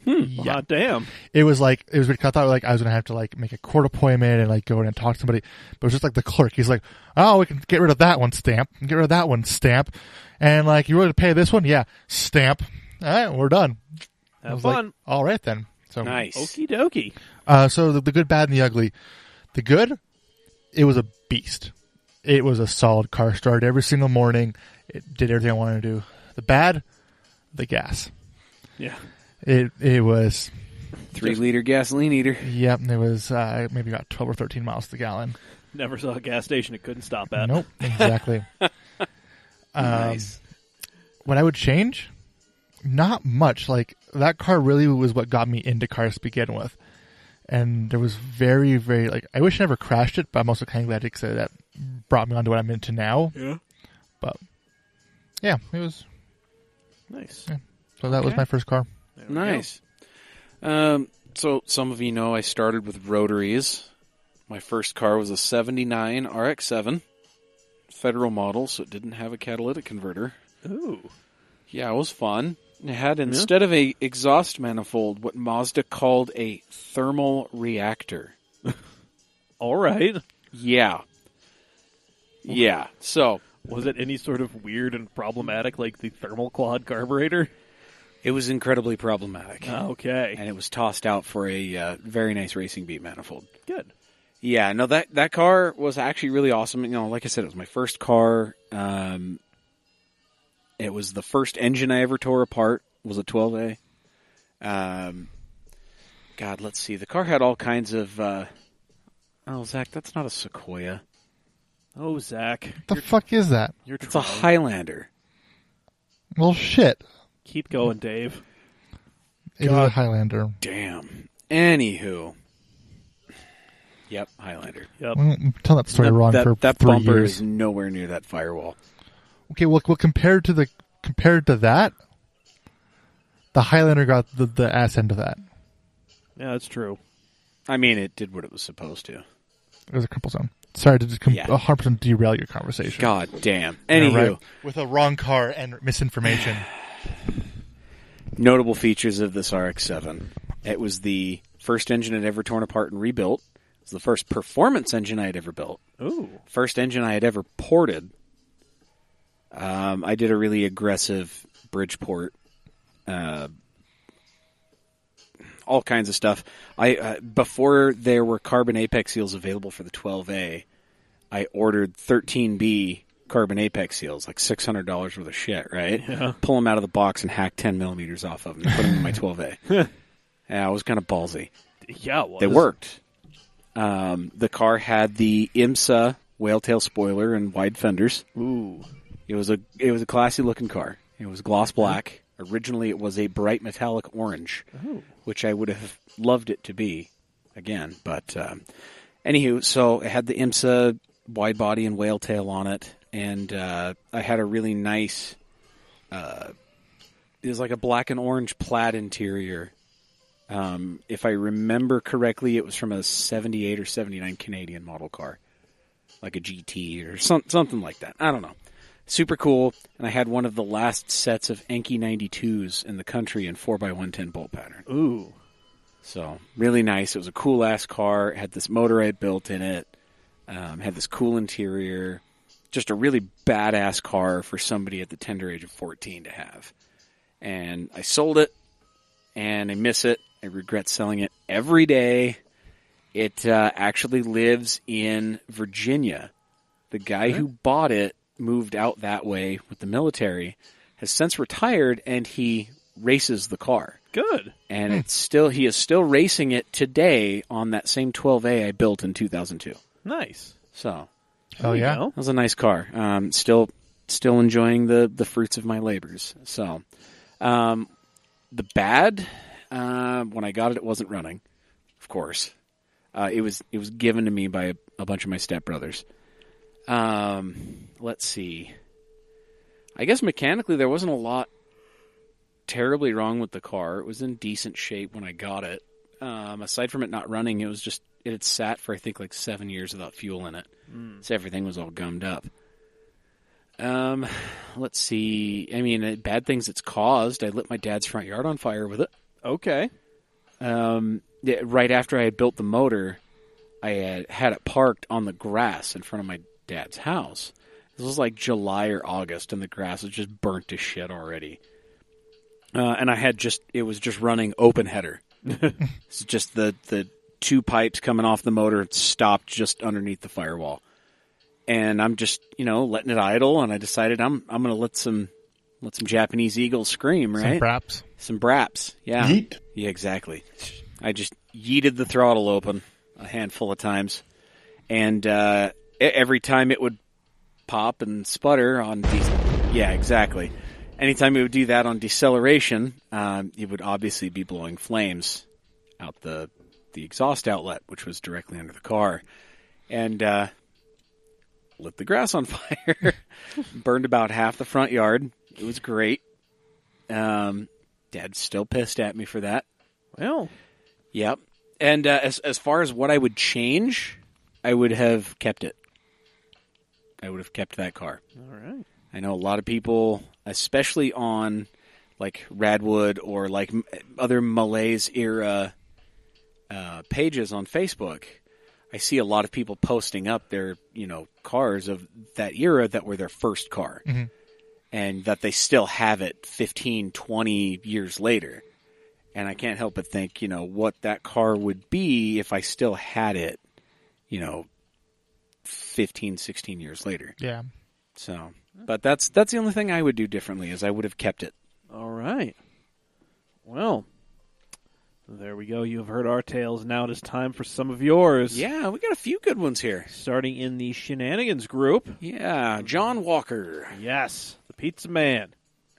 Yeah. Hot damn. It was like, I thought like I was going to have to like make a court appointment and like go in and talk to somebody. But it was just like the clerk. He's like, oh, we can get rid of that one stamp. And get rid of that one stamp. And like, you willing to pay this one? Yeah. Stamp. All right, we're done. Have fun. Like, all right then. So Nice. Okie dokie. So the good, bad, and the ugly. The good, it was a beast. It was a solid car. Started every single morning. It did everything I wanted to do. The bad, the gas. Yeah. It was 3-liter gasoline eater. Yep, it was maybe about 12 or 13 miles to the gallon. Never saw a gas station it couldn't stop at. Nope, exactly. Nice. What I would change? Not much. Like, that car really was what got me into cars to begin with. And there was very, very, like, I wish I never crashed it, but I'm also kind of glad because that brought me on to what I'm into now. Yeah. But, yeah, it was. Nice. Yeah. So that was my first car. Nice. So some of you know I started with rotaries. My first car was a 79 RX-7. Federal model, so it didn't have a catalytic converter. Ooh. Yeah, it was fun. It had, instead of a exhaust manifold, what Mazda called a thermal reactor. All right. Yeah. Yeah. So Was it any sort of weird and problematic, like the thermal quad carburetor? it was incredibly problematic. Okay. And it was tossed out for a very nice racing beat manifold. Good. Yeah, no, that car was actually really awesome. You know, like I said, it was my first car. It was the first engine I ever tore apart. Was a 12A. God, let's see. The car had all kinds of. Oh, Zach, that's not a Sequoia. Oh, Zach. What the fuck is that? You're It's a trying. Highlander. Well, shit. Keep going, Dave. It was a Highlander. Damn. Anywho. Yep, Highlander. Yep. Well, I'm telling that story wrong for that 3 bumper years. is nowhere near that firewall. Okay, well, compared to that, the Highlander got the ass end of that. Yeah, that's true. I mean, it did what it was supposed to. It was a cripple zone. Sorry to just 100% derail your conversation. God damn. Yeah, Anywho. right? With a wrong car and misinformation. Notable features of this RX-7. It was the first engine I'd ever torn apart and rebuilt. It was the first performance engine I had ever built. Ooh. First engine I had ever ported. I did a really aggressive bridge port. All kinds of stuff. Before there were carbon apex seals available for the 12A, I ordered 13B carbon apex seals, like $600 worth of shit, right? Yeah. Pull them out of the box and hack 10 millimeters off of them and put them in my 12A. Yeah, it was kind of ballsy. Yeah, it was. They worked. The car had the IMSA whale tail spoiler and wide fenders. Ooh. It was a classy looking car. It was gloss black. Originally, it was a bright metallic orange, which I would have loved it to be again. But anywho, so it had the IMSA wide body and whale tail on it, and I had a really nice. It was like a black and orange plaid interior. If I remember correctly, it was from a 78 or 79 Canadian model car, like a GT or something like that. I don't know. Super cool, and I had one of the last sets of Enki 92s in the country in 4x110 bolt pattern. Ooh. So, really nice. It was a cool-ass car. It had this motor I had built in it. Had this cool interior. Just a really badass car for somebody at the tender age of 14 to have. And I sold it, and I miss it. I regret selling it every day. It actually lives in Virginia. The guy who bought it moved out that way with the military, has since retired, and he races the car. Good. And he is still racing it today on that same 12A I built in 2002. Nice. So, Oh, yeah? Go. that was a nice car. Still enjoying the fruits of my labors. So, the bad, when I got it, it wasn't running, of course. It was given to me by a bunch of my stepbrothers. Let's see. I guess mechanically there wasn't a lot terribly wrong with the car. It was in decent shape when I got it. Aside from it not running, it had sat for I think like 7 years without fuel in it. So everything was all gummed up. Let's see. I mean, bad things it's caused. I lit my dad's front yard on fire with it. Okay. Right after I had built the motor, I had it parked on the grass in front of my dad's house. This was like July or August, and the grass was just burnt to shit already. And it was just running open header. It's just the two pipes coming off the motor stopped just underneath the firewall. And I'm just, letting it idle, and I decided I'm going to let some Japanese eagles scream, right? Some braps. Yeah. Yeet. Yeah, exactly. I just yeeted the throttle open a handful of times. And every time it would pop and sputter on yeah, exactly. Anytime it would do that on deceleration, it would obviously be blowing flames out the exhaust outlet, which was directly under the car. And lit the grass on fire. Burned about half the front yard. It was great. Dad's still pissed at me for that. Well. Yep. And as far as what I would change, I would have kept it. I would have kept that car. All right. I know a lot of people, especially on like Radwood or like other Malaise era pages on Facebook, I see a lot of people posting up their, cars of that era that were their first car. Mm-hmm. And that they still have it 15, 20 years later. And I can't help but think, what that car would be if I still had it, 15, 16 years later. Yeah. So, but that's the only thing I would do differently is I would have kept it. All right. Well, there we go. You have heard our tales. Now it is time for some of yours. Yeah, we got a few good ones here. Starting in the Shenanigans group. Yeah, John Walker. Yes, the Pizza Man.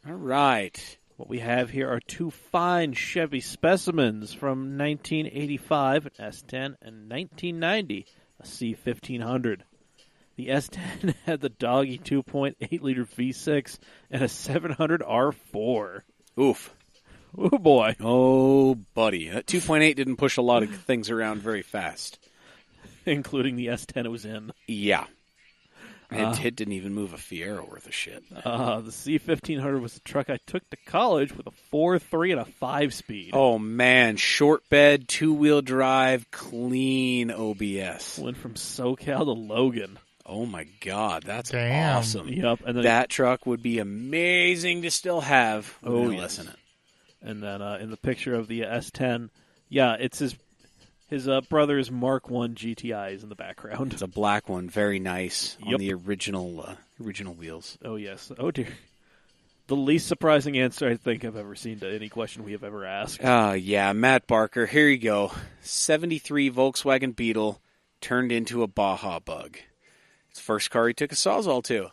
All right. What we have here are two fine Chevy specimens from 1985, an S10, and 1990, a C1500. The S10 had the doggy 2.8-liter V6 and a 700 R4. Oof. Oh, boy. Oh, buddy. That 2.8 didn't push a lot of things around very fast. Including the S10 it was in. Yeah. It didn't even move a Fiero worth of shit. The C1500 was the truck I took to college with a 4.3 and a 5-speed. Oh, man. Short bed, two-wheel drive, clean OBS. Went from SoCal to Logan. Oh, my God. That's Damn. awesome. Yep. And then That truck would be amazing to still have. Oh, yes. in it. And then in the picture of the S10, yeah, it's his brother's Mark I GTIs in the background. It's a black one, very nice on Yep. the original wheels. Oh, yes. Oh, dear. The least surprising answer I think I've ever seen to any question we have ever asked. Yeah, Matt Barker. Here you go. 73 Volkswagen Beetle turned into a Baja Bug. It's the first car he took a Sawzall to.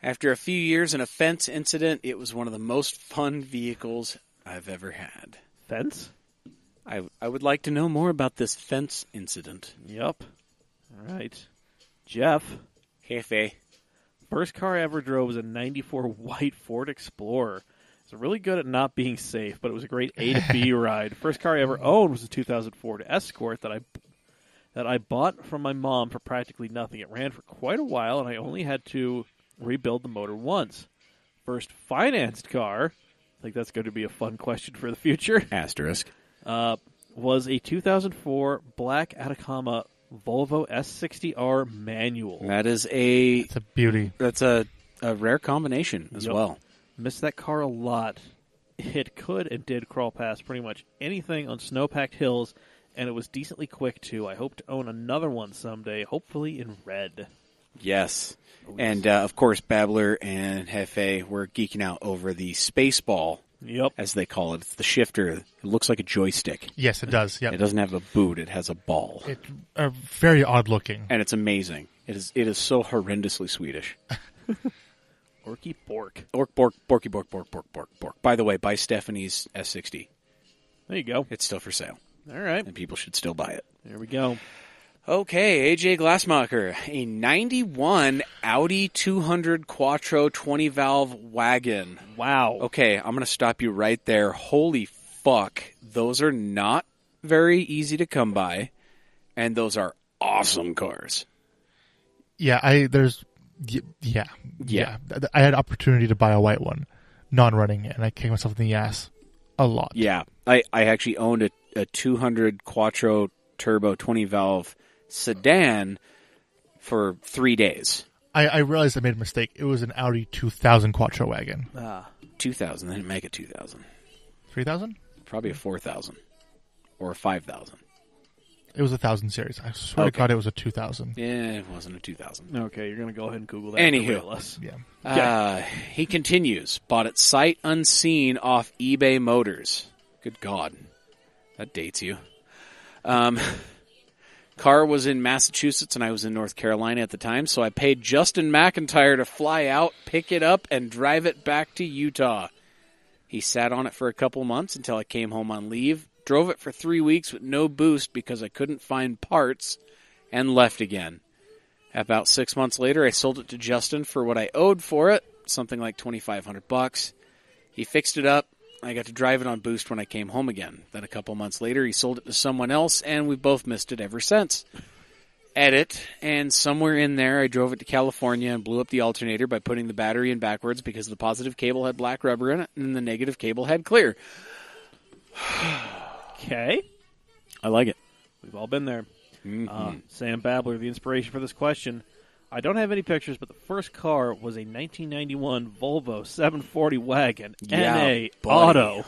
After a few years and a fence incident, it was one of the most fun vehicles I've ever had. Fence? I would like to know more about this fence incident. Yep. All right. Jeff. Jefe. First car I ever drove was a 94 white Ford Explorer. It's really good at not being safe, but it was a great A to B ride. First car I ever owned was a 2000 Ford Escort that I bought from my mom for practically nothing. It ran for quite a while, and I only had to rebuild the motor once. First financed car, I think that's going to be a fun question for the future, Asterisk. was a 2004 black Atacama Volvo S60R manual. It's a beauty. That's a rare combination as Yep. well. Missed that car a lot. It could and did crawl past pretty much anything on snow-packed hills, and it was decently quick, too. I hope to own another one someday, hopefully in red. Yes. And, of course, Babler and Jefe were geeking out over the Spaceball, Yep. as they call it. It's the shifter. It looks like a joystick. Yes, it does. Yep. It doesn't have a boot. It has a ball. It's very odd looking. And it's amazing. It is so horrendously Swedish. Orky Bork. Ork, bork, borky, bork, bork, bork, bork, bork. By the way, buy Stephanie's S60. There you go. It's still for sale, All right. and people should still buy it. There we go. Okay, AJ Glassmacher, a 91 Audi 200 Quattro 20-valve wagon. Wow. Okay, I'm going to stop you right there. Holy fuck. Those are not very easy to come by, and those are awesome cars. Yeah, I had opportunity to buy a white one, non-running, and I kicked myself in the ass. A lot. Yeah. I actually owned a 200 Quattro Turbo 20-valve sedan for 3 days. I realized I made a mistake. It was an Audi 2000 Quattro wagon. 2,000. They didn't make a 2,000. 3,000? Probably a 4,000 or a 5,000. It was a 1,000 series. I swear to God it was a 2000. Yeah, it wasn't a 2,000. Okay, you're going to go ahead and Google that. Anywho. Yeah. He continues. Bought it sight unseen off eBay Motors. Good God. That dates you. Car was in Massachusetts and I was in North Carolina at the time, so I paid Justin McIntyre to fly out, pick it up, and drive it back to Utah. He sat on it for a couple months until I came home on leave, drove it for 3 weeks with no boost because I couldn't find parts, and left again. About 6 months later, I sold it to Justin for what I owed for it, something like $2,500. He fixed it up. I got to drive it on boost when I came home again. Then a couple months later, he sold it to someone else, and we've both missed it ever since. Edit, and somewhere in there, I drove it to California and blew up the alternator by putting the battery in backwards because the positive cable had black rubber in it, and the negative cable had clear. Okay. I like it. We've all been there. Mm-hmm. Sam Babler, the inspiration for this question. I don't have any pictures, but the first car was a 1991 Volvo 740 wagon, NA Auto.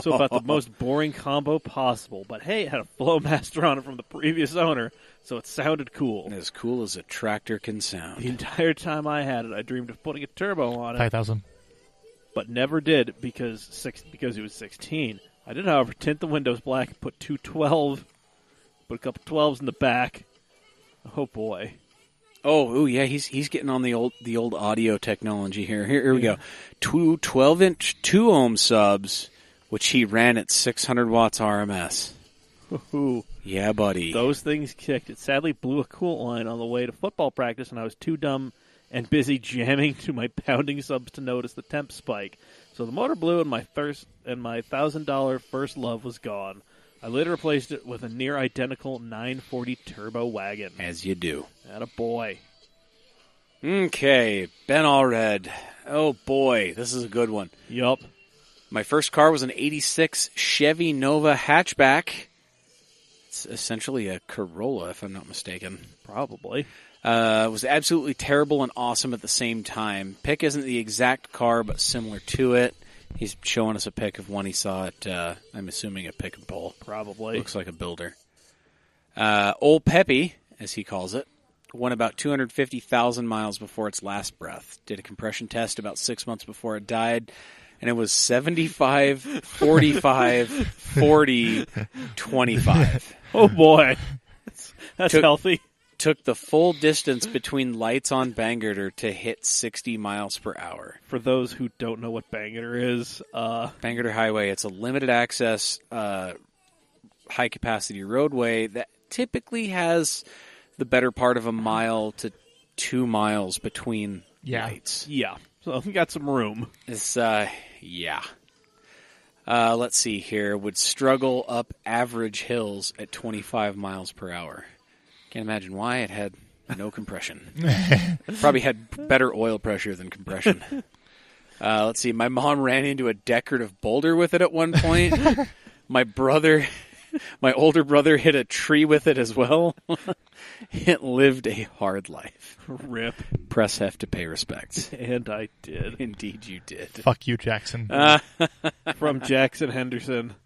So about the most boring combo possible. But hey, it had a Flowmaster on it from the previous owner, so it sounded cool. As cool as a tractor can sound. The entire time I had it, I dreamed of putting a turbo on it. 5,000. But never did because it was 16. I did, however, tint the windows black and put 212, put a couple 12s in the back. Oh boy. Oh, yeah, he's getting on the old audio technology here. Here we go. Two 12-inch 2-ohm subs, which he ran at 600 watts RMS. Ooh. Yeah, buddy. Those things kicked. It sadly blew a coolant line on the way to football practice, and I was too dumb and busy jamming to my pounding subs to notice the temp spike. So the motor blew, and my $1,000 first love was gone. I later replaced it with a near-identical 940 turbo wagon. As you do. Attaboy. Okay, Ben Allred. Oh, boy, this is a good one. Yup. My first car was an 86 Chevy Nova hatchback. It's essentially a Corolla, if I'm not mistaken. Probably. It was absolutely terrible and awesome at the same time. Pick isn't the exact car, but similar to it. He's showing us a pic of one he saw at, I'm assuming, a pick and pull. Probably. Looks like a builder. Old Peppy, as he calls it, went about 250,000 miles before its last breath. Did a compression test about 6 months before it died, and it was 75, 45, 40, 25. Oh, boy. That's healthy. Took the full distance between lights on Bangor to hit 60 miles per hour. For those who don't know what Bangor is, Bangor Highway, it's a limited access, high capacity roadway that typically has the better part of a mile to 2 miles between lights. Yeah. So we got some room. It's, yeah. Let's see here. Would struggle up average hills at 25 miles per hour. Can't imagine why. It had no compression. Probably had better oil pressure than compression. Let's see. My mom ran into a decorative boulder with it at one point. My older brother hit a tree with it as well. It lived a hard life. Rip. Press have to pay respects. And I did. Indeed you did. Fuck you, Jackson. From Jackson Henderson.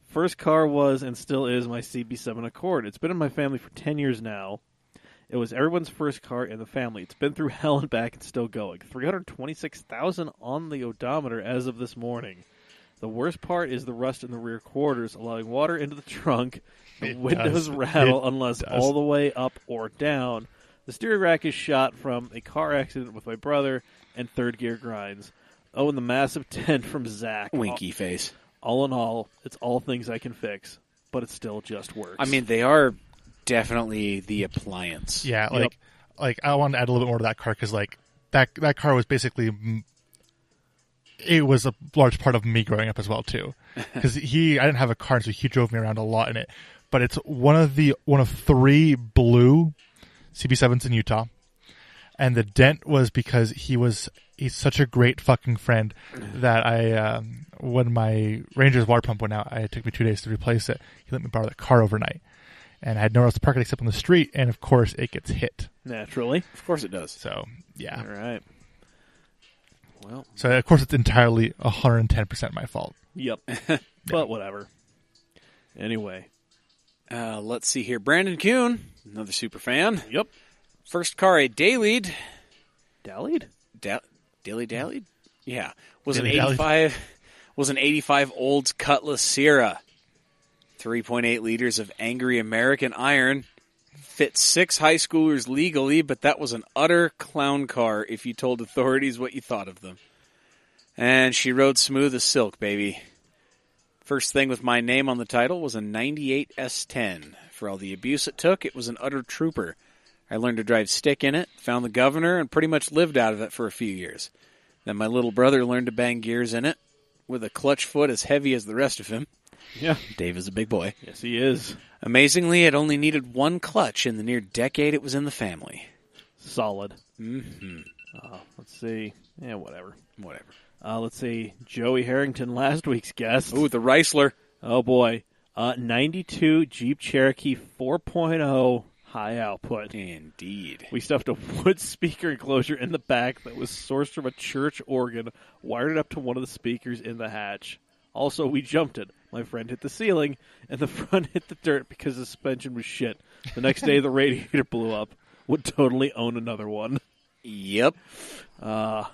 First car was and still is my CB7 Accord. It's been in my family for 10 years now. It was everyone's first car in the family. It's been through hell and back and still going. 326,000 on the odometer as of this morning. The worst part is the rust in the rear quarters, allowing water into the trunk. The windows rattle unless all the way up or down. The steering rack is shot from a car accident with my brother, and third gear grinds. Oh, and the massive dent from Zack. Winky face. All in all, it's all things I can fix, but it still just works. I mean, they are definitely the appliance. Yeah, like I want to add a little bit more to that car because like that car was basically it was a large part of me growing up as well too. Because I didn't have a car, so he drove me around a lot in it. But it's one of 3 blue CB7s in Utah. And the dent was because he's such a great fucking friend that when my Ranger's water pump went out, it took me 2 days to replace it. He let me borrow the car overnight. And I had nowhere else to park it except on the street, and of course it gets hit. Naturally. Of course it does. So, yeah. All right. Well. So, of course, it's entirely 110% my fault. Yep. But whatever. Anyway. Let's see here. Brandon Kuhn, another super fan. Yep. First car a Dallied. Dallied? Dallied? Yeah. Was an Dilly-dallied. 85 Olds Cutlass Sierra. 3.8 liters of angry American iron. Fit 6 high schoolers legally, but that was an utter clown car if you told authorities what you thought of them. And she rode smooth as silk, baby. First thing with my name on the title was a 98 S10. For all the abuse it took, it was an utter trooper. I learned to drive stick in it, found the governor, and pretty much lived out of it for a few years. Then my little brother learned to bang gears in it, with a clutch foot as heavy as the rest of him. Yeah. Dave is a big boy. Yes, he is. Amazingly, it only needed one clutch in the near decade it was in the family. Solid. Mm-hmm. Let's see. Yeah, whatever. Whatever. Let's see. Joey Harrington, last week's guest. Ooh, the Chrysler. Oh, boy. 92 Jeep Cherokee 4.0 high output. Indeed. We stuffed a wood speaker enclosure in the back that was sourced from a church organ, wired it up to one of the speakers in the hatch. Also, we jumped it. My friend hit the ceiling, and the front hit the dirt because the suspension was shit. The next day, the radiator blew up. Would totally own another one. Yep. Oh,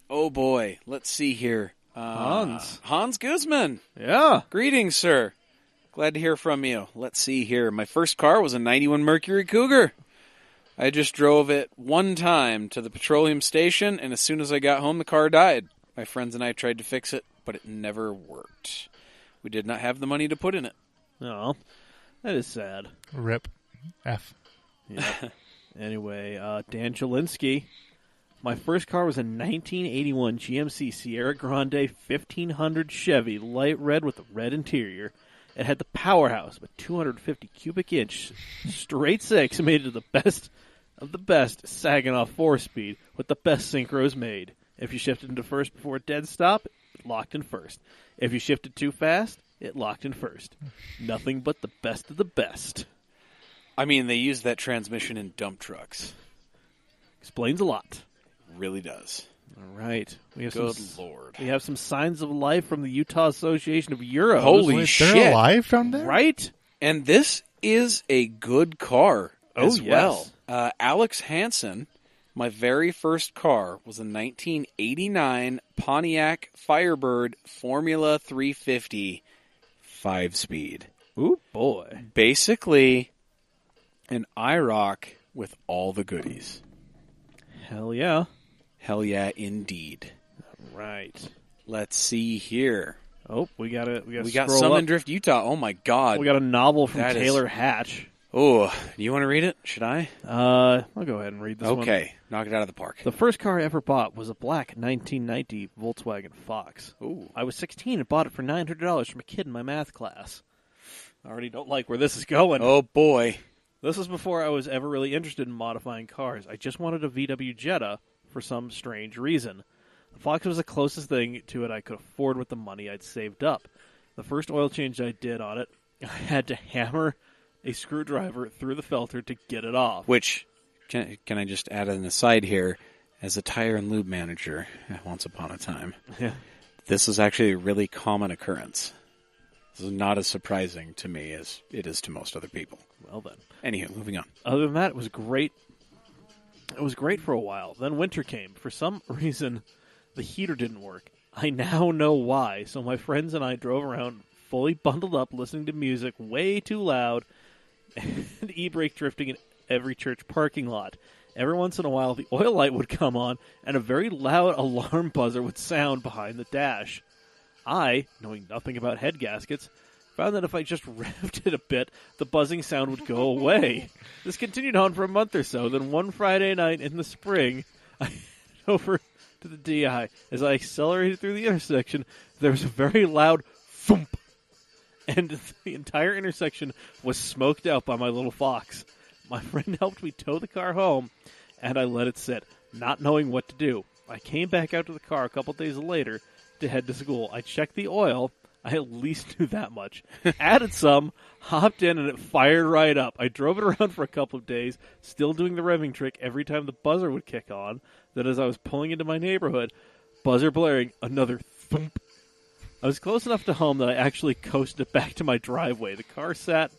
boy. Let's see here. Hans Guzman. Yeah. Greetings, sir. Glad to hear from you. Let's see here. My first car was a 91 Mercury Cougar. I just drove it one time to the petroleum station, and as soon as I got home, the car died. My friends and I tried to fix it, but it never worked. We did not have the money to put in it. No. That is sad. Rip. F. Yeah. Anyway, Dan Chalinsky. My first car was a 1981 GMC Sierra Grande 1500 Chevy, light red with a red interior. It had the powerhouse, but 250 cubic inch straight six made it the best of the best Saginaw 4-speed with the best synchros made. If you shifted into first before a dead stop, it locked in first. If you shifted too fast, it locked in first. Nothing but the best of the best. I mean, they use that transmission in dump trucks. Explains a lot. Really does. All right. We have Good Lord. We have some signs of life from the Utah Association of Euros. Holy Wait, shit. they're alive down there? Right? And this is a good car as yes. well. Alex Hansen, my very first car was a 1989 Pontiac Firebird Formula 350 5-speed. Ooh, boy. Basically, an IROC with all the goodies. Hell yeah. Hell yeah, indeed. Right. Let's see here. Oh, we got Summon up. Drift, Utah. Oh, my God. We got a novel from That is- Taylor Hatch. Oh, do you want to read it? Should I? I'll go ahead and read this one. Okay. Knock it out of the park. The first car I ever bought was a black 1990 Volkswagen Fox. Ooh. I was 16 and bought it for $900 from a kid in my math class. I already don't like where this is going. Oh, boy. This was before I was ever really interested in modifying cars. I just wanted a VW Jetta for some strange reason. The Fox was the closest thing to it I could afford with the money I'd saved up. The first oil change I did on it, I had to hammer a screwdriver through the filter to get it off. Which, can I just add an aside here? As a tire and lube manager, once upon a time, Yeah. this is actually a really common occurrence. This is not as surprising to me as it is to most other people. Well then. Anywho, moving on. Other than that, it was great. It was great for a while. Then winter came. For some reason, the heater didn't work. I now know why. So my friends and I drove around fully bundled up, listening to music way too loud, and e-brake drifting in every church parking lot. Every once in a while, the oil light would come on, and a very loud alarm buzzer would sound behind the dash. I, knowing nothing about head gaskets, found that if I just revved it a bit, the buzzing sound would go away. This continued on for a month or so. Then one Friday night in the spring, I headed over to the DI. As I accelerated through the intersection, there was a very loud thump, and the entire intersection was smoked out by my little Fox. My friend helped me tow the car home, and I let it sit, not knowing what to do. I came back out to the car a couple days later to head to school. I checked the oil. I at least knew that much. Added some, hopped in, and it fired right up. I drove it around for a couple of days, still doing the revving trick every time the buzzer would kick on. Then as I was pulling into my neighborhood, buzzer blaring, another thump. I was close enough to home that I actually coasted it back to my driveway. The car sat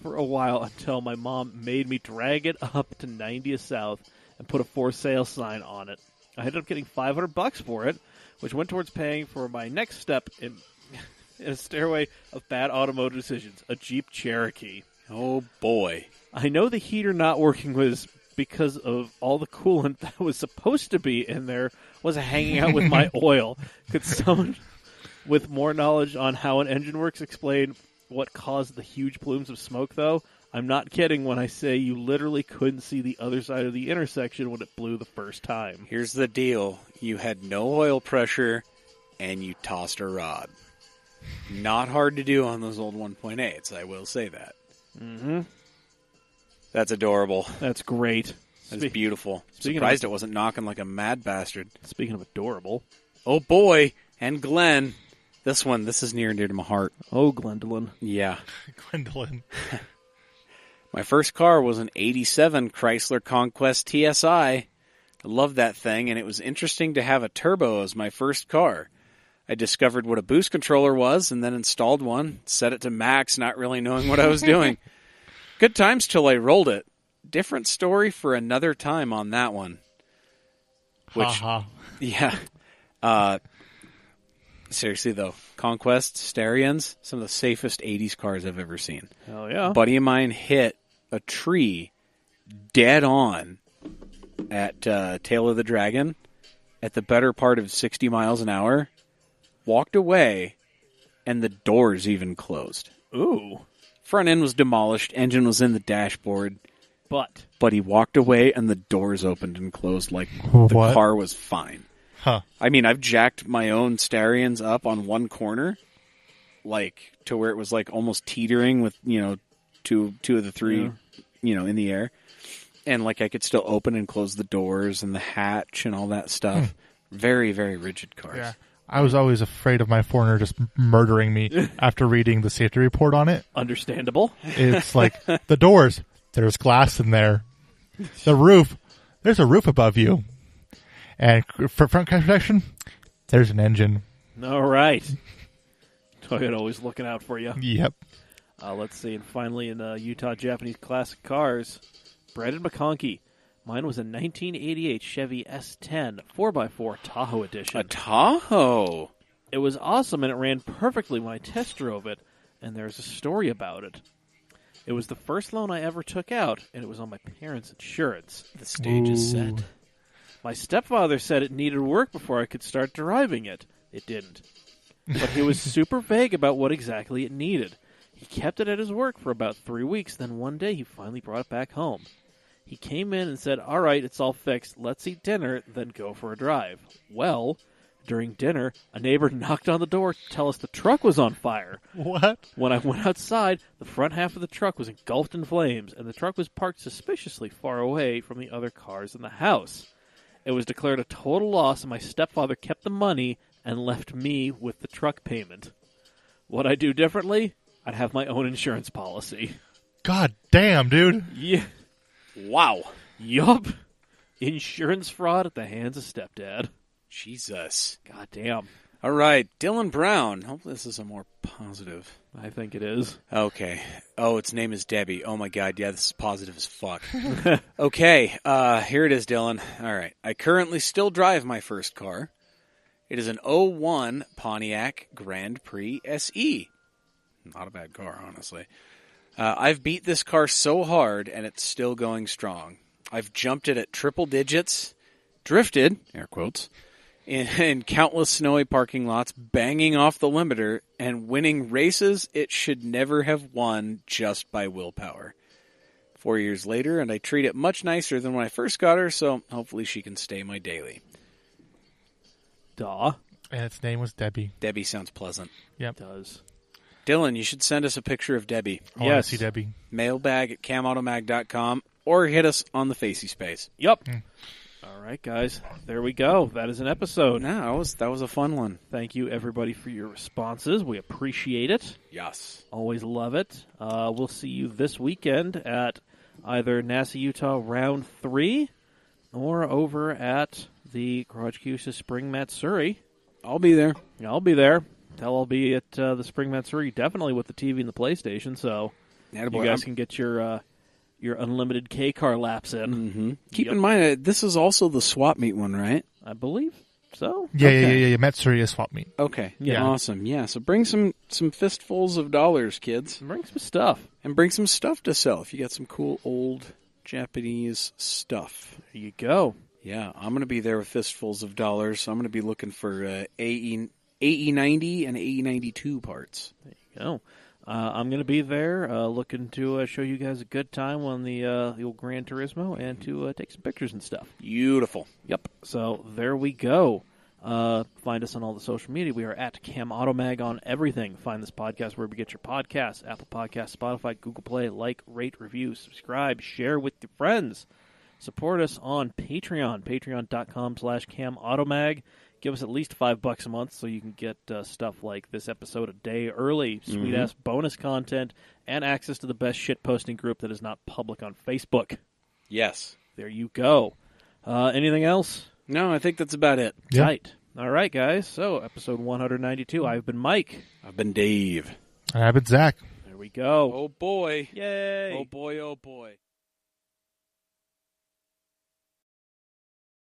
for a while until my mom made me drag it up to 90th South and put a for sale sign on it. I ended up getting $500 for it, which went towards paying for my next step in a stairway of bad automotive decisions, a Jeep Cherokee. Oh, boy. I know the heater not working was because of all the coolant that was supposed to be in there was hanging out with my oil. Could someone with more knowledge on how an engine works explain what caused the huge plumes of smoke, though? I'm not kidding when I say you literally couldn't see the other side of the intersection when it blew the first time. Here's the deal. You had no oil pressure, and you tossed a rod. Not hard to do on those old 1.8s, I will say that. Mm-hmm. That's adorable. That's great. That's beautiful. Speaking Surprised of, it wasn't knocking like a mad bastard. Speaking of adorable. Oh, boy. And Glenn. This is near and dear to my heart. Oh, Gwendolyn. Yeah. Gwendolyn. My first car was an 87 Chrysler Conquest TSI. I loved that thing, and it was interesting to have a turbo as my first car. I discovered what a boost controller was and then installed one, set it to max, not really knowing what I was doing. Good times till I rolled it. Different story for another time on that one. Which, yeah. Seriously, though, Conquest, Starions, some of the safest 80s cars I've ever seen. Hell yeah. A buddy of mine hit a tree dead on at Tail of the Dragon at the better part of 60 miles an hour, walked away, and the doors even closed. Ooh. Front end was demolished, engine was in the dashboard, but he walked away and the doors opened and closed like the car was fine. Huh. I mean, I've jacked my own Starions up on one corner, like to where it was like almost teetering with, two of the three, in the air. And like I could still open and close the doors and the hatch and all that stuff. Very, very rigid cars. Yeah. I was always afraid of my Foreigner just murdering me after reading the safety report on it. Understandable. It's like, the doors, there's glass in there. The roof, there's a roof above you. And for front crash protection, there's an engine. All right. Toyota always looking out for you. Yep. Let's see. And finally, in Utah Japanese classic cars, Brandon McConkey. Mine was a 1988 Chevy S10 4x4 Tahoe edition. A Tahoe? It was awesome, and it ran perfectly when I test drove it, and there's a story about it. It was the first loan I ever took out, and it was on my parents' insurance. The stage is set. My stepfather said it needed work before I could start driving it. It didn't. But he was super vague about what exactly it needed. He kept it at his work for about 3 weeks, then one day he finally brought it back home. He came in and said, all right, it's all fixed. Let's eat dinner, then go for a drive. Well, during dinner, a neighbor knocked on the door to tell us the truck was on fire. What? When I went outside, the front half of the truck was engulfed in flames, and the truck was parked suspiciously far away from the other cars in the house. It was declared a total loss, and my stepfather kept the money and left me with the truck payment. What I do differently? I'd have my own insurance policy. God damn, dude. Yeah. Wow. Yup. Insurance fraud at the hands of stepdad. Jesus. God damn. All right, Dylan Brown. Hopefully this is a more positive. I think it is. Okay. Oh, its name is Debbie. Oh my god, yeah, this is positive as fuck. Okay, here it is, Dylan. All right. I currently still drive my first car. It is an 01 Pontiac Grand Prix SE. Not a bad car, honestly. I've beat this car so hard, and it's still going strong. I've jumped it at triple digits, drifted, air quotes, in countless snowy parking lots, banging off the limiter, and winning races it should never have won just by willpower. 4 years later, and I treat it much nicer than when I first got her, so hopefully she can stay my daily. Duh. And its name was Debbie. Debbie sounds pleasant. Yep. It does. Dylan, you should send us a picture of Debbie. I want to see Debbie. Mailbag at camautomag.com or hit us on the Facey Space. Yep. All right, guys. There we go. That is an episode. No, that was a fun one. Thank you, everybody, for your responses. We appreciate it. Yes. Always love it. We'll see you this weekend at either NASA Utah Round 3 or over at the Garage Cusa Spring Matsuri. I'll be there. I'll be there. I'll be at the Spring Matsuri, definitely with the TV and the PlayStation, so you guys can get your unlimited K-car laps in. Mm-hmm. Keep in mind, this is also the swap meet one, right? I believe so. Yeah. Matsuri is swap meet. Okay. Yeah. Awesome. Yeah, so bring some fistfuls of dollars, kids. Bring some stuff. And bring some stuff to sell if you got some cool old Japanese stuff. There you go. Yeah, I'm going to be there with fistfuls of dollars. I'm going to be looking for AE90 and AE92 parts. There you go. I'm going to be there looking to show you guys a good time on the old Gran Turismo and to take some pictures and stuff. Beautiful. Yep. So there we go. Find us on all the social media. We are at Cam Automag on everything. Find this podcast wherever you get your podcasts. Apple Podcasts, Spotify, Google Play. Like, rate, review, subscribe, share with your friends. Support us on Patreon. Patreon.com/CamAutomag. Give us at least $5 a month so you can get stuff like this episode a day early, sweet-ass bonus content, and access to the best shit-posting group that is not public on Facebook. Yes. There you go. Anything else? No, I think that's about it. Yeah. Tight. All right, guys. So, episode 192. I've been Mike. I've been Dave. And I've been Zach. There we go. Oh, boy. Yay. Oh, boy, oh, boy.